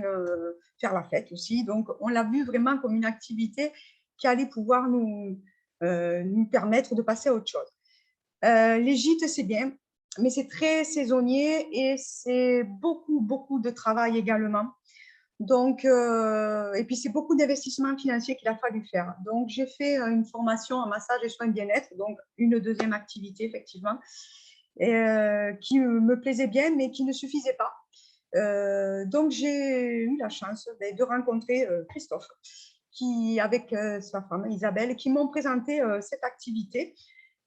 faire la fête aussi. Donc, on l'a vu vraiment comme une activité qui allait pouvoir nous permettre de passer à autre chose. Les gîtes, c'est bien, mais c'est très saisonnier et c'est beaucoup, beaucoup de travail également. Donc, et puis, c'est beaucoup d'investissements financiers qu'il a fallu faire. Donc, j'ai fait une formation en massage et soins bien-être, donc une deuxième activité, effectivement, qui me plaisait bien, mais qui ne suffisait pas. Donc, j'ai eu la chance de rencontrer Christophe, avec sa femme Isabelle, qui m'ont présenté cette activité.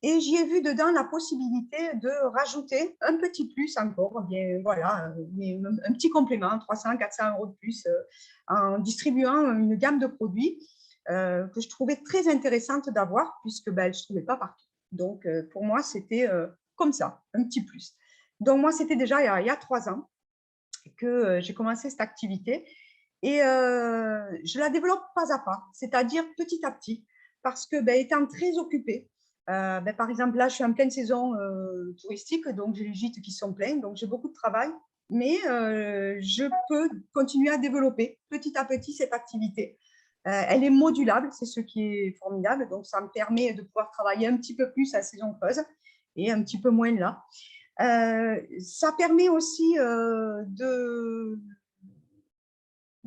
Et j'y ai vu dedans la possibilité de rajouter un petit plus encore, bien voilà, un petit complément, 300, 400 euros de plus, en distribuant une gamme de produits que je trouvais très intéressante d'avoir, puisque je ne trouvais pas partout. Donc, pour moi, c'était comme ça, un petit plus. Donc, moi, c'était déjà il y a 3 ans que j'ai commencé cette activité et je la développe pas à pas, c'est-à-dire petit à petit, parce que étant très occupée, par exemple, là, je suis en pleine saison touristique, donc j'ai les gîtes qui sont pleins, donc j'ai beaucoup de travail, mais je peux continuer à développer petit à petit cette activité. Elle est modulable, c'est ce qui est formidable, donc ça me permet de pouvoir travailler un petit peu plus à saison creuse et un petit peu moins là. Ça permet aussi de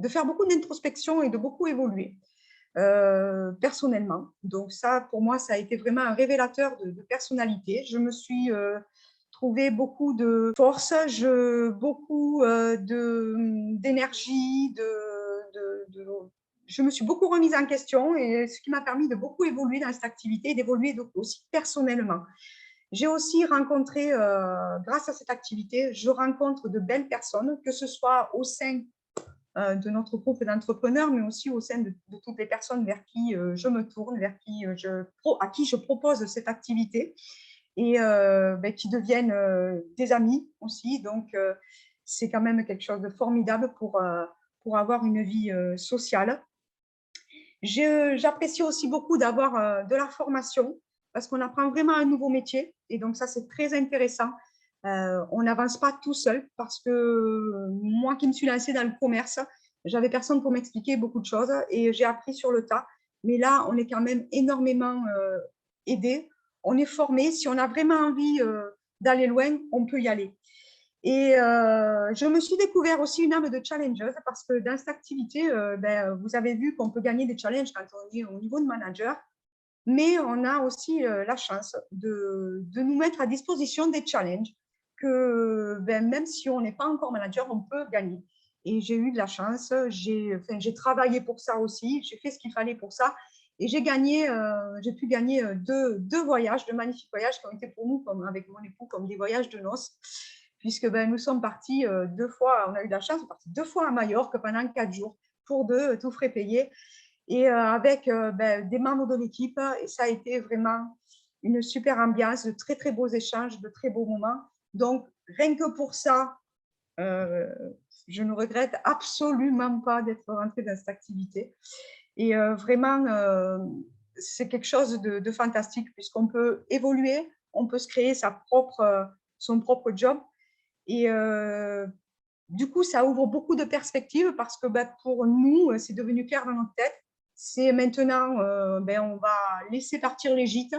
faire beaucoup d'introspection et de beaucoup évoluer personnellement. Donc ça, pour moi, ça a été vraiment un révélateur de personnalité. Je me suis trouvé beaucoup de force, beaucoup d'énergie, je me suis beaucoup remise en question et ce qui m'a permis de beaucoup évoluer dans cette activité et d'évoluer aussi personnellement. J'ai aussi rencontré, grâce à cette activité, je rencontre de belles personnes, que ce soit au sein de notre groupe d'entrepreneurs, mais aussi au sein de toutes les personnes vers qui je me tourne, à qui je propose cette activité et qui deviennent des amis aussi. Donc, c'est quand même quelque chose de formidable pour avoir une vie sociale. J'apprécie aussi beaucoup d'avoir de la formation parce qu'on apprend vraiment un nouveau métier et donc ça, c'est très intéressant. On n'avance pas tout seul parce que moi qui me suis lancée dans le commerce, j'avais personne pour m'expliquer beaucoup de choses et j'ai appris sur le tas. Mais là, on est quand même énormément aidé. On est formé. Si on a vraiment envie d'aller loin, on peut y aller. Et je me suis découvert aussi une âme de challengeuse parce que dans cette activité, vous avez vu qu'on peut gagner des challenges quand on est au niveau de manager, mais on a aussi la chance de nous mettre à disposition des challenges que même si on n'est pas encore manager, on peut gagner. Et j'ai eu de la chance, j'ai travaillé pour ça aussi, j'ai fait ce qu'il fallait pour ça. Et j'ai pu gagner deux voyages, de magnifiques voyages qui ont été pour nous, avec mon époux, comme des voyages de noces, puisque nous sommes partis 2 fois, on a eu de la chance, on est partis 2 fois à Majorque pendant 4 jours, pour 2, tout frais payé, et avec des membres de l'équipe. Et ça a été vraiment une super ambiance, de très, très beaux échanges, de très beaux moments. Donc, rien que pour ça, je ne regrette absolument pas d'être rentrée dans cette activité. Et vraiment, c'est quelque chose de fantastique puisqu'on peut évoluer, on peut se créer son propre job. Et du coup, ça ouvre beaucoup de perspectives parce que pour nous, c'est devenu clair dans notre tête. C'est maintenant, on va laisser partir les gîtes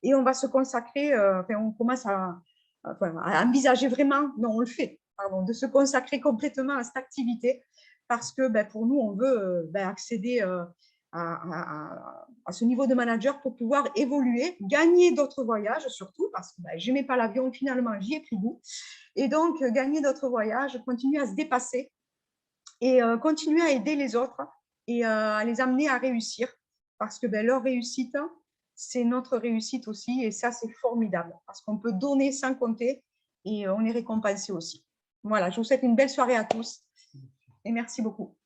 et on va se consacrer, on commence à envisager vraiment, non, on le fait, pardon, de se consacrer complètement à cette activité parce que pour nous, on veut accéder à ce niveau de manager pour pouvoir évoluer, gagner d'autres voyages surtout, parce que je n'aimais pas l'avion, finalement j'y ai pris goût. Et donc, gagner d'autres voyages, continuer à se dépasser et continuer à aider les autres et à les amener à réussir, parce que leur réussite, c'est notre réussite aussi, et ça, c'est formidable, parce qu'on peut donner sans compter et on est récompensé aussi. Voilà, je vous souhaite une belle soirée à tous et merci beaucoup.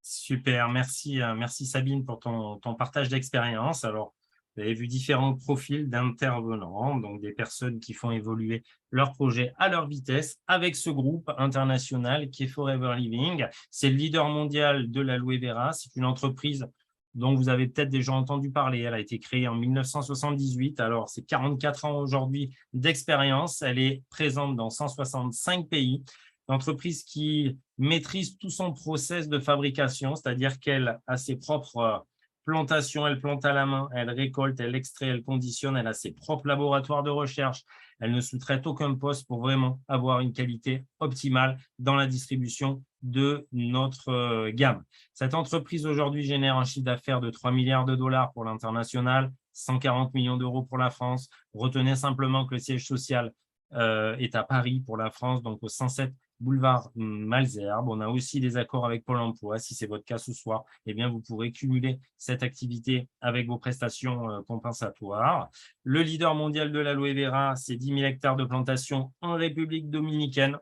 Super, merci, merci Sabine pour ton partage d'expérience. Alors, vous avez vu différents profils d'intervenants, donc des personnes qui font évoluer leur projet à leur vitesse avec ce groupe international qui est Forever Living. C'est le leader mondial de l'aloe vera. C'est une entreprise dont vous avez peut-être déjà entendu parler. Elle a été créée en 1978. Alors, c'est 44 ans aujourd'hui d'expérience. Elle est présente dans 165 pays. L'entreprise qui maîtrise tout son process de fabrication, c'est-à-dire qu'elle a ses propres plantations, elle plante à la main, elle récolte, elle extrait, elle conditionne, elle a ses propres laboratoires de recherche, elle ne sous-traite aucun poste pour vraiment avoir une qualité optimale dans la distribution de notre gamme. Cette entreprise aujourd'hui génère un chiffre d'affaires de 3 milliards de dollars pour l'international, 140 millions d'euros pour la France. Retenez simplement que le siège social est à Paris pour la France, donc au 107 boulevard Malesherbes. On a aussi des accords avec Pôle emploi. Si c'est votre cas ce soir, eh bien, vous pourrez cumuler cette activité avec vos prestations compensatoires. Le leader mondial de l'aloe vera, c'est 10 000 hectares de plantation en République dominicaine.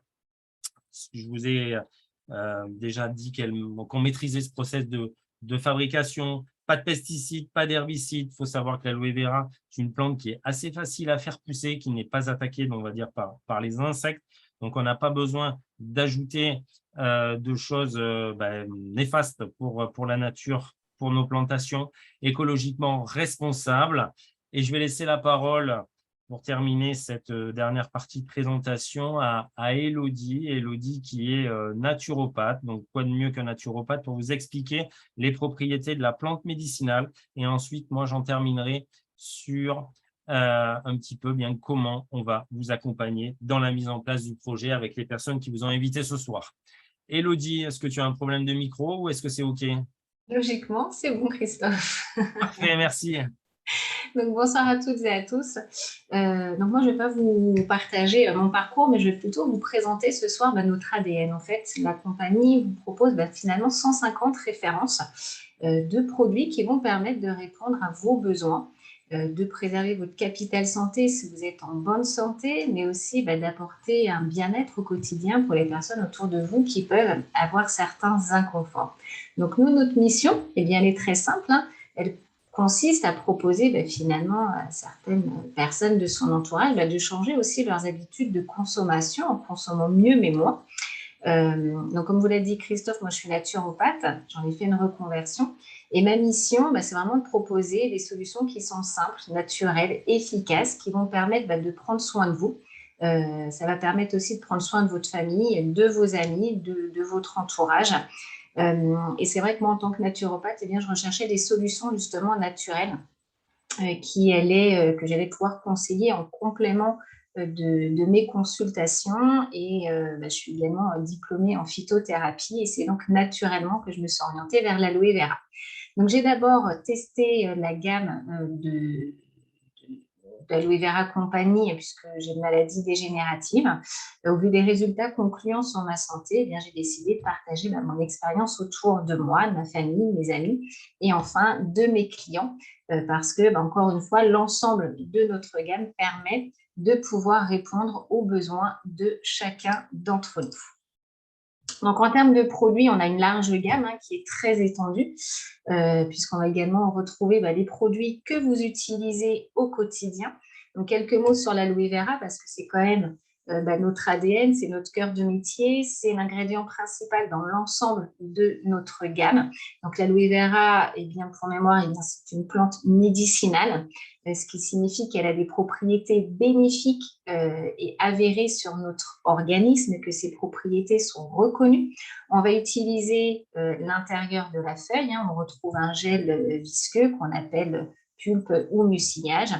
Je vous ai déjà dit qu'on maîtrisait ce process de fabrication. Pas de pesticides, pas d'herbicides. Il faut savoir que l'aloe vera, c'est une plante qui est assez facile à faire pousser, qui n'est pas attaquée, on va dire, par les insectes. Donc, on n'a pas besoin d'ajouter de choses néfastes pour la nature, pour nos plantations, écologiquement responsables. Et je vais laisser la parole pour terminer cette dernière partie de présentation à Élodie. Élodie qui est naturopathe. Donc, quoi de mieux qu'un naturopathe pour vous expliquer les propriétés de la plante médicinale. Et ensuite, moi, j'en terminerai sur un petit peu bien comment on va vous accompagner dans la mise en place du projet avec les personnes qui vous ont invité ce soir. Élodie, est-ce que tu as un problème de micro ou est-ce que c'est OK? Logiquement, c'est bon, Christophe. Parfait, merci. Donc, bonsoir à toutes et à tous. Donc, moi, je ne vais pas vous partager mon parcours, mais je vais plutôt vous présenter ce soir notre ADN. En fait, la compagnie vous propose finalement 150 références de produits qui vont permettre de répondre à vos besoins, de préserver votre capital santé si vous êtes en bonne santé, mais aussi d'apporter un bien-être au quotidien pour les personnes autour de vous qui peuvent avoir certains inconforts. Donc, nous, notre mission, elle est très simple. Elle consiste à proposer finalement à certaines personnes de son entourage de changer aussi leurs habitudes de consommation en consommant mieux mais moins. Donc, comme vous l'a dit Christophe, moi je suis naturopathe, j'en ai fait une reconversion et ma mission, c'est vraiment de proposer des solutions qui sont simples, naturelles, efficaces, qui vont permettre de prendre soin de vous. Ça va permettre aussi de prendre soin de votre famille, de vos amis, de votre entourage. Et c'est vrai que moi, en tant que naturopathe, je recherchais des solutions justement naturelles que j'allais pouvoir conseiller en complément de mes consultations. Et je suis également diplômée en phytothérapie et c'est donc naturellement que je me suis orientée vers l'aloe vera. Donc, j'ai d'abord testé la gamme d'Aloe Vera Compagnie, puisque j'ai une maladie dégénérative. Au vu des résultats concluants sur ma santé, j'ai décidé de partager mon expérience autour de moi, de ma famille, mes amis et enfin de mes clients, parce que, encore une fois, l'ensemble de notre gamme permet de pouvoir répondre aux besoins de chacun d'entre nous. Donc, en termes de produits, on a une large gamme qui est très étendue, puisqu'on va également retrouver les produits que vous utilisez au quotidien. Donc, quelques mots sur l'aloe vera, parce que c'est quand même notre ADN, c'est notre cœur de métier, c'est l'ingrédient principal dans l'ensemble de notre gamme. Donc, l'aloe vera, pour mémoire, c'est une plante médicinale, ce qui signifie qu'elle a des propriétés bénéfiques et avérées sur notre organisme, que ces propriétés sont reconnues. On va utiliser l'intérieur de la feuille, on retrouve un gel visqueux qu'on appelle pulpe ou mucillage.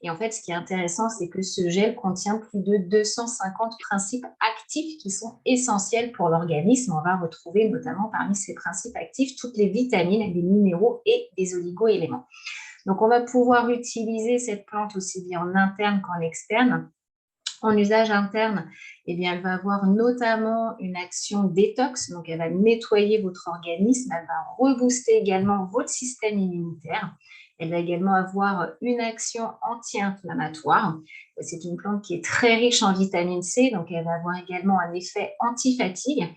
Et en fait, ce qui est intéressant, c'est que ce gel contient plus de 250 principes actifs qui sont essentiels pour l'organisme. On va retrouver notamment parmi ces principes actifs toutes les vitamines, les minéraux et les oligo-éléments. Donc, on va pouvoir utiliser cette plante aussi bien en interne qu'en externe. En usage interne, eh bien, elle va avoir notamment une action détox, donc elle va nettoyer votre organisme, elle va rebooster également votre système immunitaire. Elle va également avoir une action anti-inflammatoire. C'est une plante qui est très riche en vitamine C, donc elle va avoir également un effet anti-fatigue.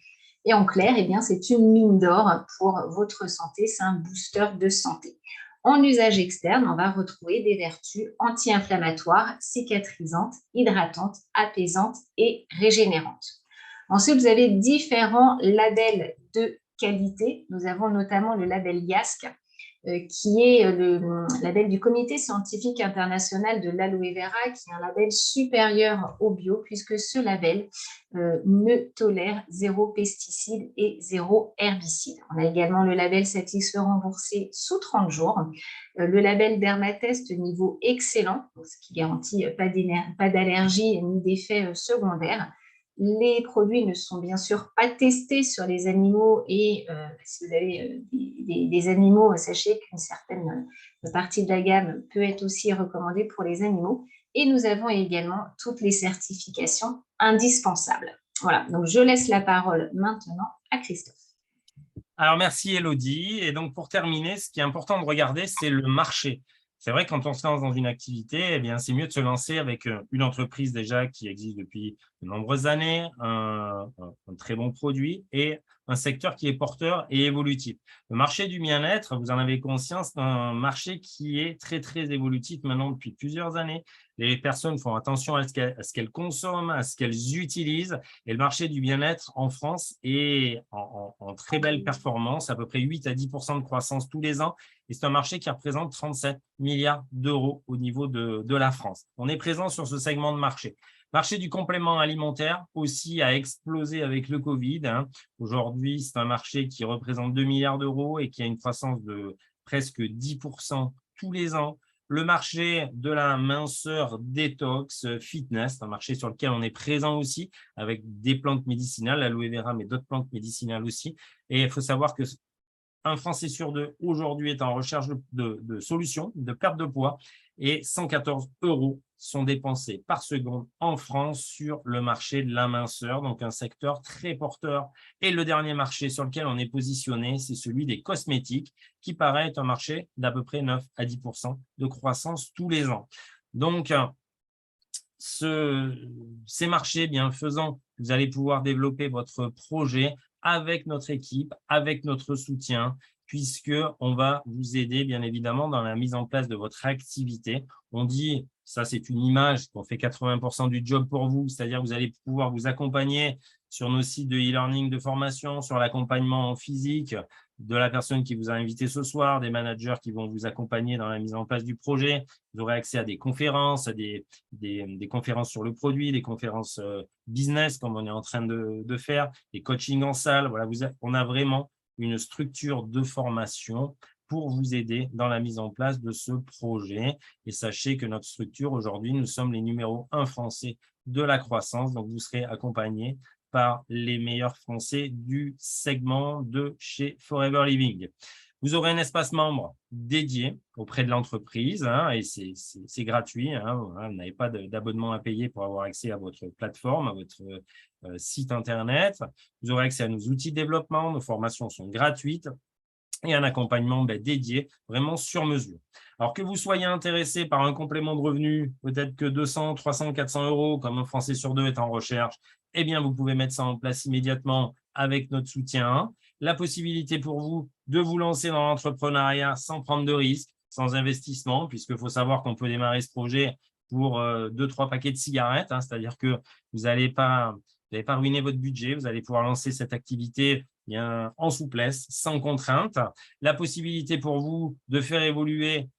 Et en clair, eh bien, c'est une mine d'or pour votre santé, c'est un booster de santé. En usage externe, on va retrouver des vertus anti-inflammatoires, cicatrisantes, hydratantes, apaisantes et régénérantes. Ensuite, vous avez différents labels de qualité. Nous avons notamment le label YASC, qui est le label du Comité scientifique international de l'aloe vera, qui est un label supérieur au bio, puisque ce label ne tolère 0 pesticide et 0 herbicide. On a également le label Satisfait remboursé sous 30 jours, le label Dermatest niveau excellent, ce qui garantit pas d'allergie ni d'effets secondaires. Les produits ne sont bien sûr pas testés sur les animaux et si vous avez des animaux, sachez qu'une certaine partie de la gamme peut être aussi recommandée pour les animaux. Et nous avons également toutes les certifications indispensables. Voilà, donc je laisse la parole maintenant à Christophe. Alors, merci Elodie. Et donc, pour terminer, ce qui est important de regarder, c'est le marché. C'est vrai, quand on se lance dans une activité, eh bien, c'est mieux de se lancer avec une entreprise déjà qui existe depuis de nombreuses années, un très bon produit et un secteur qui est porteur et évolutif. Le marché du bien-être, vous en avez conscience, c'est un marché qui est très, très évolutif maintenant depuis plusieurs années. Les personnes font attention à ce qu'elles consomment, à ce qu'elles utilisent. Et le marché du bien-être en France est en très belle performance, à peu près 8 à 10% de croissance tous les ans. Et c'est un marché qui représente 37 milliards d'euros au niveau de la France. On est présent sur ce segment de marché. Le marché du complément alimentaire aussi a explosé avec le Covid. Aujourd'hui, c'est un marché qui représente 2 milliards d'euros et qui a une croissance de presque 10% tous les ans. Le marché de la minceur détox fitness, c'est un marché sur lequel on est présent aussi avec des plantes médicinales, l'aloe vera, mais d'autres plantes médicinales aussi. Et il faut savoir que un Français sur deux aujourd'hui est en recherche de solutions de perte de poids et 114 € sont dépensés par seconde en France sur le marché de la minceur, donc un secteur très porteur. Et le dernier marché sur lequel on est positionné, c'est celui des cosmétiques, qui paraît être un marché d'à peu près 9 à 10% de croissance tous les ans. Donc, ces marchés bienfaisants, vous allez pouvoir développer votre projet avec notre équipe, avec notre soutien, puisqu'on va vous aider bien évidemment dans la mise en place de votre activité. On dit, ça c'est une image, qu'on fait 80% du job pour vous, c'est-à-dire que vous allez pouvoir vous accompagner sur nos sites de e-learning, de formation, sur l'accompagnement en physique de la personne qui vous a invité ce soir, des managers qui vont vous accompagner dans la mise en place du projet. Vous aurez accès à des conférences, à des conférences sur le produit, des conférences business comme on est en train de faire, des coachings en salle. Voilà, on a vraiment une structure de formation pour vous aider dans la mise en place de ce projet. Et sachez que notre structure, aujourd'hui, nous sommes les numéros 1 français de la croissance. Donc, vous serez accompagnés par les meilleurs Français du segment de chez Forever Living. Vous aurez un espace membre dédié auprès de l'entreprise et c'est gratuit. Vous n'avez pas d'abonnement à payer pour avoir accès à votre plateforme, à votre site Internet. Vous aurez accès à nos outils de développement. Nos formations sont gratuites et un accompagnement dédié, vraiment sur mesure. Alors que vous soyez intéressé par un complément de revenu, peut-être que 200, 300, 400 € comme un Français sur deux est en recherche, eh bien, vous pouvez mettre ça en place immédiatement avec notre soutien. La possibilité pour vous de vous lancer dans l'entrepreneuriat sans prendre de risques, sans investissement, puisqu'il faut savoir qu'on peut démarrer ce projet pour 2-3 paquets de cigarettes, c'est-à-dire que vous n'allez pas ruiner votre budget, vous allez pouvoir lancer cette activité bien en souplesse, sans contrainte. La possibilité pour vous de faire évoluer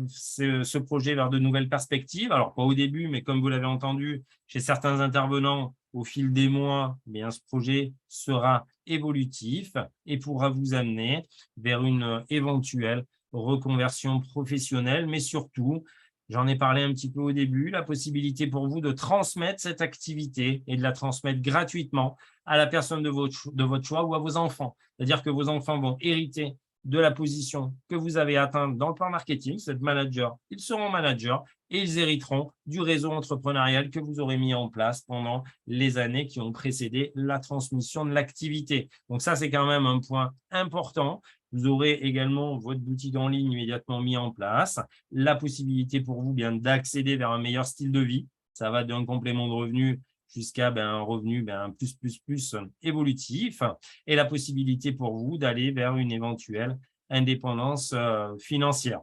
ce projet vers de nouvelles perspectives. Alors, pas au début, mais comme vous l'avez entendu chez certains intervenants, au fil des mois, ce projet sera évolutif et pourra vous amener vers une éventuelle reconversion professionnelle, mais surtout J'en ai parlé un petit peu au début, la possibilité pour vous de transmettre cette activité et de la transmettre gratuitement à la personne de votre choix ou à vos enfants. C'est-à-dire que vos enfants vont hériter de la position que vous avez atteinte dans le plan marketing, c'est manager, ils seront managers et ils hériteront du réseau entrepreneurial que vous aurez mis en place pendant les années qui ont précédé la transmission de l'activité. Donc ça, c'est quand même un point important. Vous aurez également votre boutique en ligne immédiatement mis en place, la possibilité pour vous bien d'accéder vers un meilleur style de vie. Ça va d'un complément de revenu jusqu'à un revenu plus évolutif et la possibilité pour vous d'aller vers une éventuelle indépendance financière.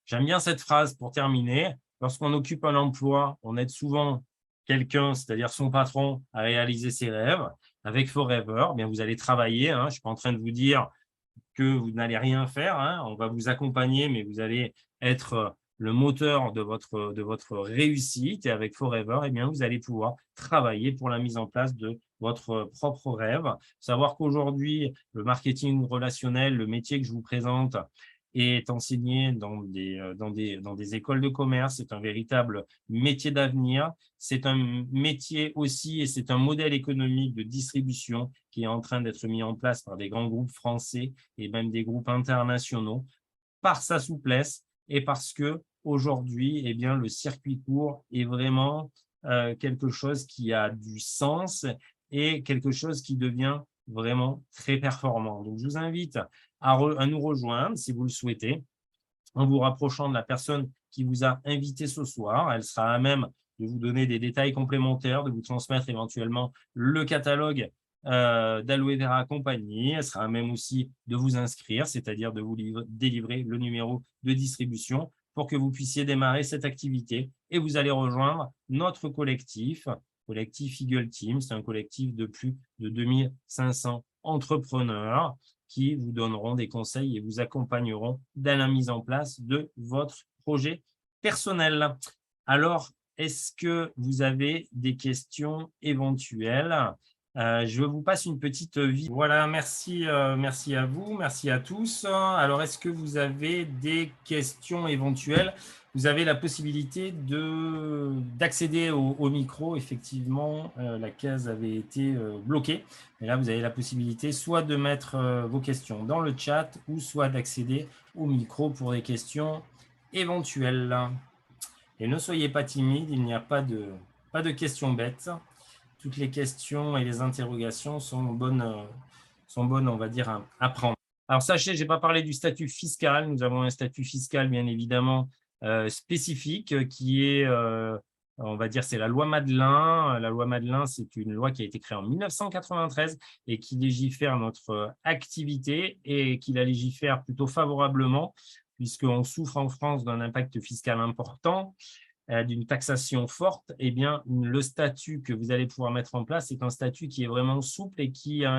J'aime bien cette phrase pour terminer. Lorsqu'on occupe un emploi, on aide souvent quelqu'un, c'est-à-dire son patron, à réaliser ses rêves. Avec Forever, bien, vous allez travailler. Je ne suis pas en train de vous dire que vous n'allez rien faire. On va vous accompagner, mais vous allez être le moteur de votre réussite. Et avec Forever, eh bien, vous allez pouvoir travailler pour la mise en place de votre propre rêve. Savoir qu'aujourd'hui, le marketing relationnel, le métier que je vous présente, est enseigné dans des écoles de commerce. C'est un véritable métier d'avenir. C'est un métier aussi et c'est un modèle économique de distribution qui est en train d'être mis en place par des grands groupes français et même des groupes internationaux par sa souplesse et parce que aujourd'hui, eh bien, le circuit court est vraiment quelque chose qui a du sens et quelque chose qui devient vraiment très performant. Donc, je vous invite à nous rejoindre si vous le souhaitez en vous rapprochant de la personne qui vous a invité ce soir. Elle sera à même de vous donner des détails complémentaires, de vous transmettre éventuellement le catalogue d'Aloe Vera Compagnie. Elle sera à même aussi de vous inscrire, c'est-à-dire de vous délivrer le numéro de distribution pour que vous puissiez démarrer cette activité. Et vous allez rejoindre notre collectif Eagle Team. C'est un collectif de plus de 2500 entrepreneurs qui vous donneront des conseils et vous accompagneront dans la mise en place de votre projet personnel. Alors, est-ce que vous avez des questions éventuelles? Je vous passe une petite vidéo. Voilà, merci à vous, merci à tous. Alors, est-ce que vous avez des questions éventuelles? Vous avez la possibilité d'accéder au micro. Effectivement, la case avait été bloquée. Et là, vous avez la possibilité soit de mettre vos questions dans le chat ou soit d'accéder au micro pour des questions éventuelles. Et ne soyez pas timide, il n'y a pas de questions bêtes. Toutes les questions et les interrogations sont bonnes, on va dire, à prendre. Alors, sachez, je n'ai pas parlé du statut fiscal. Nous avons un statut fiscal, bien évidemment, spécifique qui est, on va dire, c'est la loi Madelin. La loi Madelin, c'est une loi qui a été créée en 1993 et qui légifère notre activité et qui la légifère plutôt favorablement puisqu'on souffre en France d'un impact fiscal important, d'une taxation forte. Eh bien, le statut que vous allez pouvoir mettre en place est un statut qui est vraiment souple et qui a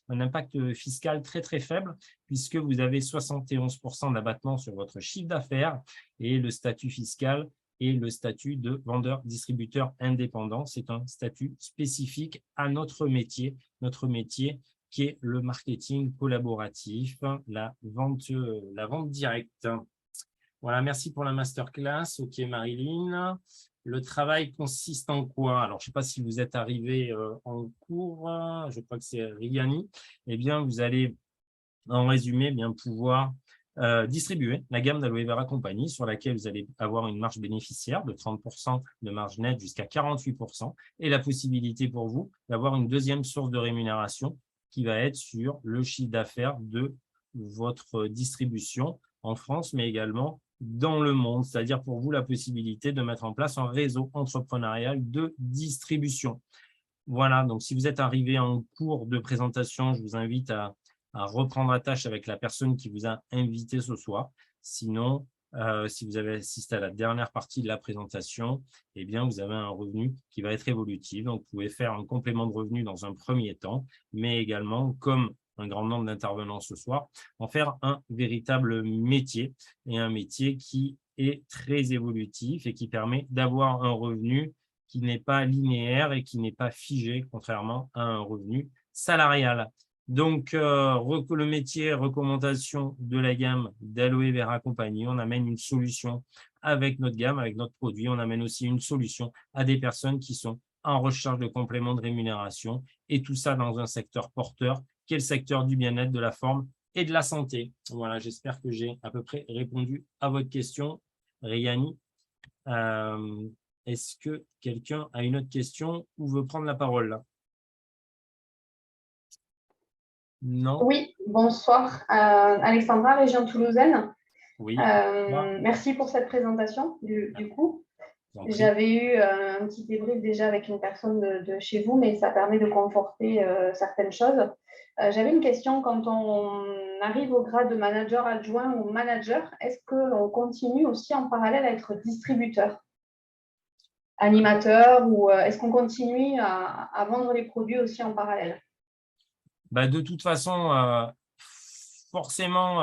un impact fiscal très, très faible puisque vous avez 71% d'abattement sur votre chiffre d'affaires et le statut fiscal est le statut de vendeur-distributeur indépendant. C'est un statut spécifique à notre métier qui est le marketing collaboratif, la vente directe. Voilà, merci pour la masterclass. OK, Marilyn. Le travail consiste en quoi? Alors, je ne sais pas si vous êtes arrivé en cours. Je crois que c'est Riani. Eh bien, vous allez, en résumé, bien pouvoir distribuer la gamme d'Aloe Vera Compagnie sur laquelle vous allez avoir une marge bénéficiaire de 30% de marge nette jusqu'à 48% et la possibilité pour vous d'avoir une deuxième source de rémunération qui va être sur le chiffre d'affaires de votre distribution en France, mais également dans le monde, c'est-à-dire pour vous la possibilité de mettre en place un réseau entrepreneurial de distribution. Voilà, donc si vous êtes arrivé en cours de présentation, je vous invite à reprendre attache avec la personne qui vous a invité ce soir. Sinon, si vous avez assisté à la dernière partie de la présentation, eh bien, vous avez un revenu qui va être évolutif. Donc, vous pouvez faire un complément de revenu dans un premier temps, mais également, comme un grand nombre d'intervenants ce soir, en faire un véritable métier et un métier qui est très évolutif et qui permet d'avoir un revenu qui n'est pas linéaire et qui n'est pas figé, contrairement à un revenu salarial. Donc, le métier recommandation de la gamme d'Aloe Vera Compagnie, on amène une solution avec notre gamme, avec notre produit. On amène aussi une solution à des personnes qui sont en recherche de compléments de rémunération et tout ça dans un secteur porteur qui est le secteur du bien-être, de la forme et de la santé. Voilà, j'espère que j'ai à peu près répondu à votre question, Rayani. Est-ce que quelqu'un a une autre question ou veut prendre la parole là? Non? Oui, bonsoir. Alexandra, région toulousaine. Oui. Merci pour cette présentation. Du coup, J'en prie. j'avais eu un petit débrief déjà avec une personne de chez vous, mais ça permet de conforter certaines choses. J'avais une question. Quand on arrive au grade de manager adjoint ou manager, est-ce qu'on continue aussi en parallèle à être distributeur, animateur, ou est-ce qu'on continue à vendre les produits aussi en parallèle? Bah, de toute façon, forcément,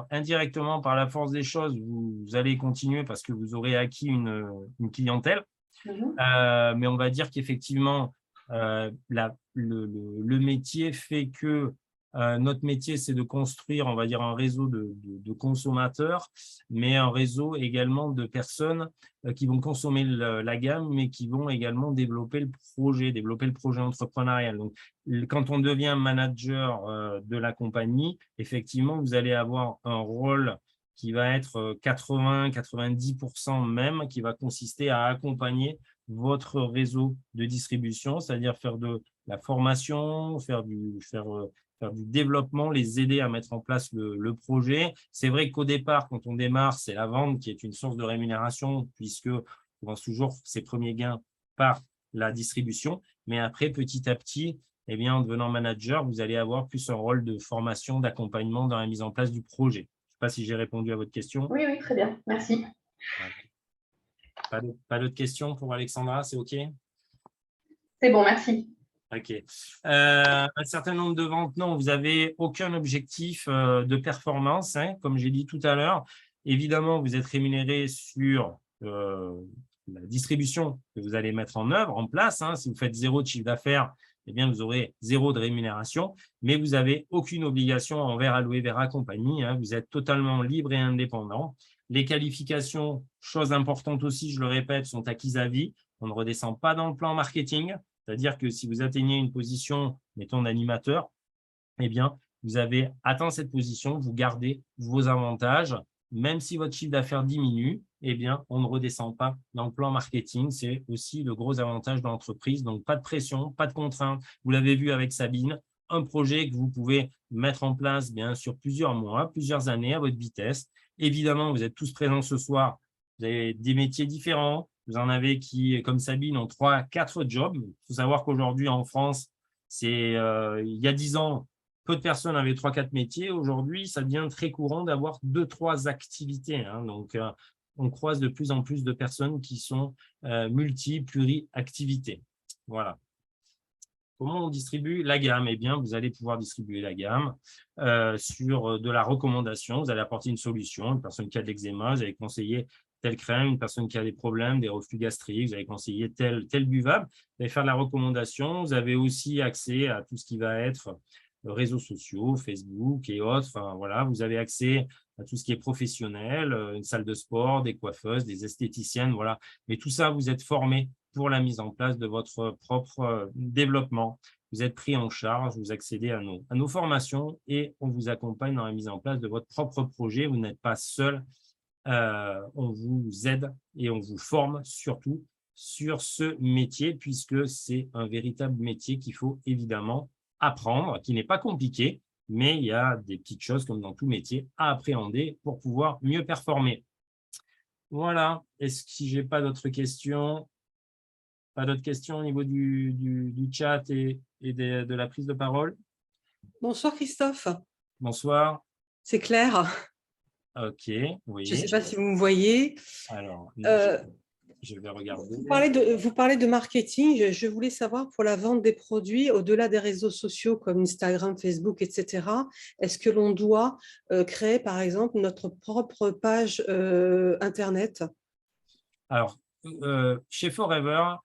indirectement, par la force des choses, vous allez continuer parce que vous aurez acquis une clientèle. Mais on va dire qu'effectivement, le métier fait que notre métier, c'est de construire, on va dire, un réseau de consommateurs, mais un réseau également de personnes qui vont consommer la gamme, mais qui vont également développer le projet entrepreneurial. Donc, quand on devient manager de la compagnie, effectivement, vous allez avoir un rôle qui va être 80-90% même, qui va consister à accompagner votre réseau de distribution, c'est-à-dire faire de la formation, faire du développement, les aider à mettre en place le projet. C'est vrai qu'au départ, quand on démarre, c'est la vente qui est une source de rémunération puisqu'on commence toujours ses premiers gains par la distribution. Mais après, petit à petit, eh bien, en devenant manager, vous allez avoir plus un rôle de formation, d'accompagnement dans la mise en place du projet. Je ne sais pas si j'ai répondu à votre question. Oui, oui, très bien. Merci. Pas d'autres questions pour Alexandra, c'est OK? C'est bon, merci. OK. Un certain nombre de ventes, non, vous n'avez aucun objectif de performance, hein, comme j'ai dit tout à l'heure. Évidemment, vous êtes rémunéré sur la distribution que vous allez mettre en œuvre, en place. Hein. Si vous faites 0 de chiffre d'affaires, eh bien, vous aurez 0 de rémunération, mais vous n'avez aucune obligation envers Aloe Vera Compagnie. Hein. Vous êtes totalement libre et indépendant. Les qualifications, chose importante aussi, je le répète, sont acquises à vie. On ne redescend pas dans le plan marketing. C'est-à-dire que si vous atteignez une position, mettons, d'animateur, eh bien, vous avez atteint cette position, vous gardez vos avantages. Même si votre chiffre d'affaires diminue, eh bien, on ne redescend pas dans le plan marketing. C'est aussi le gros avantage de l'entreprise. Donc, pas de pression, pas de contraintes. Vous l'avez vu avec Sabine, un projet que vous pouvez mettre en place bien sur plusieurs mois, plusieurs années à votre vitesse. Évidemment, vous êtes tous présents ce soir. Vous avez des métiers différents. Vous en avez qui, comme Sabine, ont 3-4 jobs. Il faut savoir qu'aujourd'hui, en France, il y a 10 ans, peu de personnes avaient 3-4 métiers. Aujourd'hui, ça devient très courant d'avoir 2-3 activités. Hein. Donc, on croise de plus en plus de personnes qui sont pluri-activités. Voilà. Comment on distribue la gamme? Eh bien, vous allez pouvoir distribuer la gamme sur de la recommandation. Vous allez apporter une solution. Une personne qui a de l'eczéma, vous allez conseiller telle crème. Une personne qui a des problèmes, des reflux gastriques, vous allez conseiller tel buvable. Vous allez faire de la recommandation. Vous avez aussi accès à tout ce qui va être réseaux sociaux, Facebook et autres. Enfin, voilà, vous avez accès à tout ce qui est professionnel, une salle de sport, des coiffeuses, des esthéticiennes. Voilà. Mais tout ça, vous êtes formé pour la mise en place de votre propre développement. Vous êtes pris en charge, vous accédez à nos formations et on vous accompagne dans la mise en place de votre propre projet. Vous n'êtes pas seul, on vous aide et on vous forme surtout sur ce métier puisque c'est un véritable métier qu'il faut évidemment apprendre, qui n'est pas compliqué, mais il y a des petites choses comme dans tout métier à appréhender pour pouvoir mieux performer. Voilà. Est-ce que si je n'ai pas d'autres questions? Pas d'autres questions au niveau du chat et de la prise de parole? Bonsoir Christophe. Bonsoir. C'est Claire. OK, oui. Je ne sais pas si vous me voyez. Alors, je vais regarder. Vous parlez de marketing. Je voulais savoir pour la vente des produits, au-delà des réseaux sociaux comme Instagram, Facebook, etc., est-ce que l'on doit créer, par exemple, notre propre page Internet? Alors, chez Forever,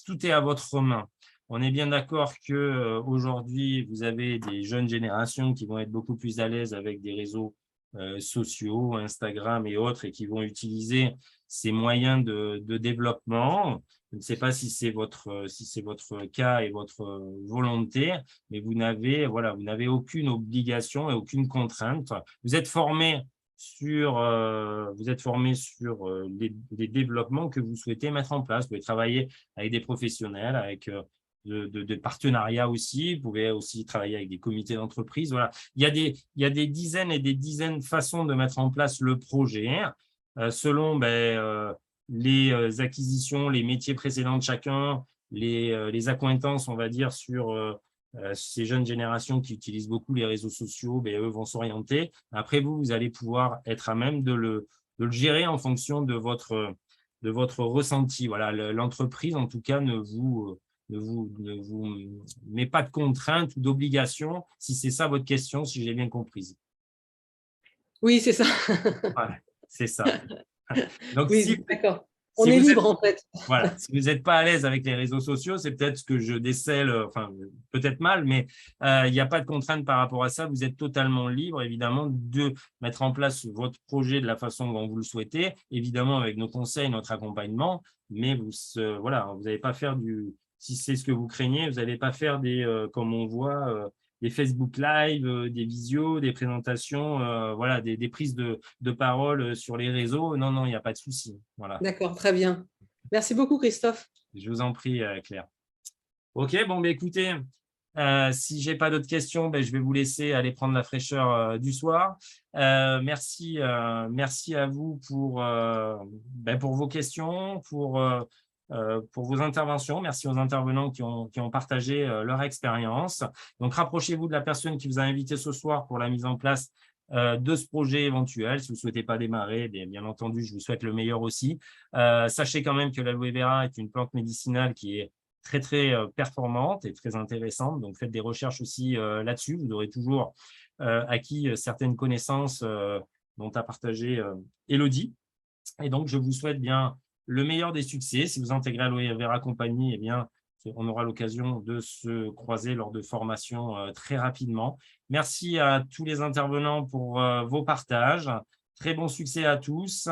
tout est à votre main. On est bien d'accord qu'aujourd'hui, vous avez des jeunes générations qui vont être beaucoup plus à l'aise avec des réseaux sociaux, Instagram et autres, et qui vont utiliser ces moyens de développement. Je ne sais pas si c'est votre cas et votre volonté, mais vous n'avez aucune obligation et aucune contrainte. Vous êtes formé sur les développements que vous souhaitez mettre en place. Vous pouvez travailler avec des professionnels, avec de partenariats aussi. Vous pouvez aussi travailler avec des comités d'entreprise. Voilà. Il y a des dizaines et des dizaines de façons de mettre en place le projet selon les acquisitions, les métiers précédents de chacun, les accointances, on va dire, sur ces jeunes générations qui utilisent beaucoup les réseaux sociaux, eux vont s'orienter. Après, vous allez pouvoir être à même de le gérer en fonction de votre ressenti. Voilà, l'entreprise, en tout cas, ne vous met pas de contraintes ou d'obligations, si c'est ça votre question, si j'ai bien compris. Oui, c'est ça. Voilà, c'est ça. Donc, oui, d'accord. Si on est libre, êtes, en fait. Voilà, si vous n'êtes pas à l'aise avec les réseaux sociaux, c'est peut-être ce que je décèle, enfin, peut-être mal, mais il n'y a pas de contrainte par rapport à ça. Vous êtes totalement libre, évidemment, de mettre en place votre projet de la façon dont vous le souhaitez, évidemment, avec nos conseils, notre accompagnement, mais voilà, vous n'allez pas faire si c'est ce que vous craignez, vous n'allez pas faire comme on voit, des Facebook Live, des visios, des présentations, voilà, des prises de parole sur les réseaux. Non, non, il n'y a pas de souci. Voilà. D'accord, très bien. Merci beaucoup, Christophe. Je vous en prie, Claire. OK, bon, écoutez, si je n'ai pas d'autres questions, je vais vous laisser aller prendre la fraîcheur du soir. Merci à vous pour vos questions, pour vos interventions. Merci aux intervenants qui ont partagé leur expérience. Donc, rapprochez-vous de la personne qui vous a invité ce soir pour la mise en place de ce projet éventuel. Si vous ne souhaitez pas démarrer, bien entendu, je vous souhaite le meilleur aussi. Sachez quand même que l'aloe vera est une plante médicinale qui est très, très performante et très intéressante. Donc, faites des recherches aussi là-dessus. Vous aurez toujours acquis certaines connaissances dont a partagé Élodie. Et donc, je vous souhaite bien le meilleur des succès. Si vous intégrez Aloe Vera Compagnie, on aura l'occasion de se croiser lors de formations très rapidement. Merci à tous les intervenants pour vos partages. Très bon succès à tous.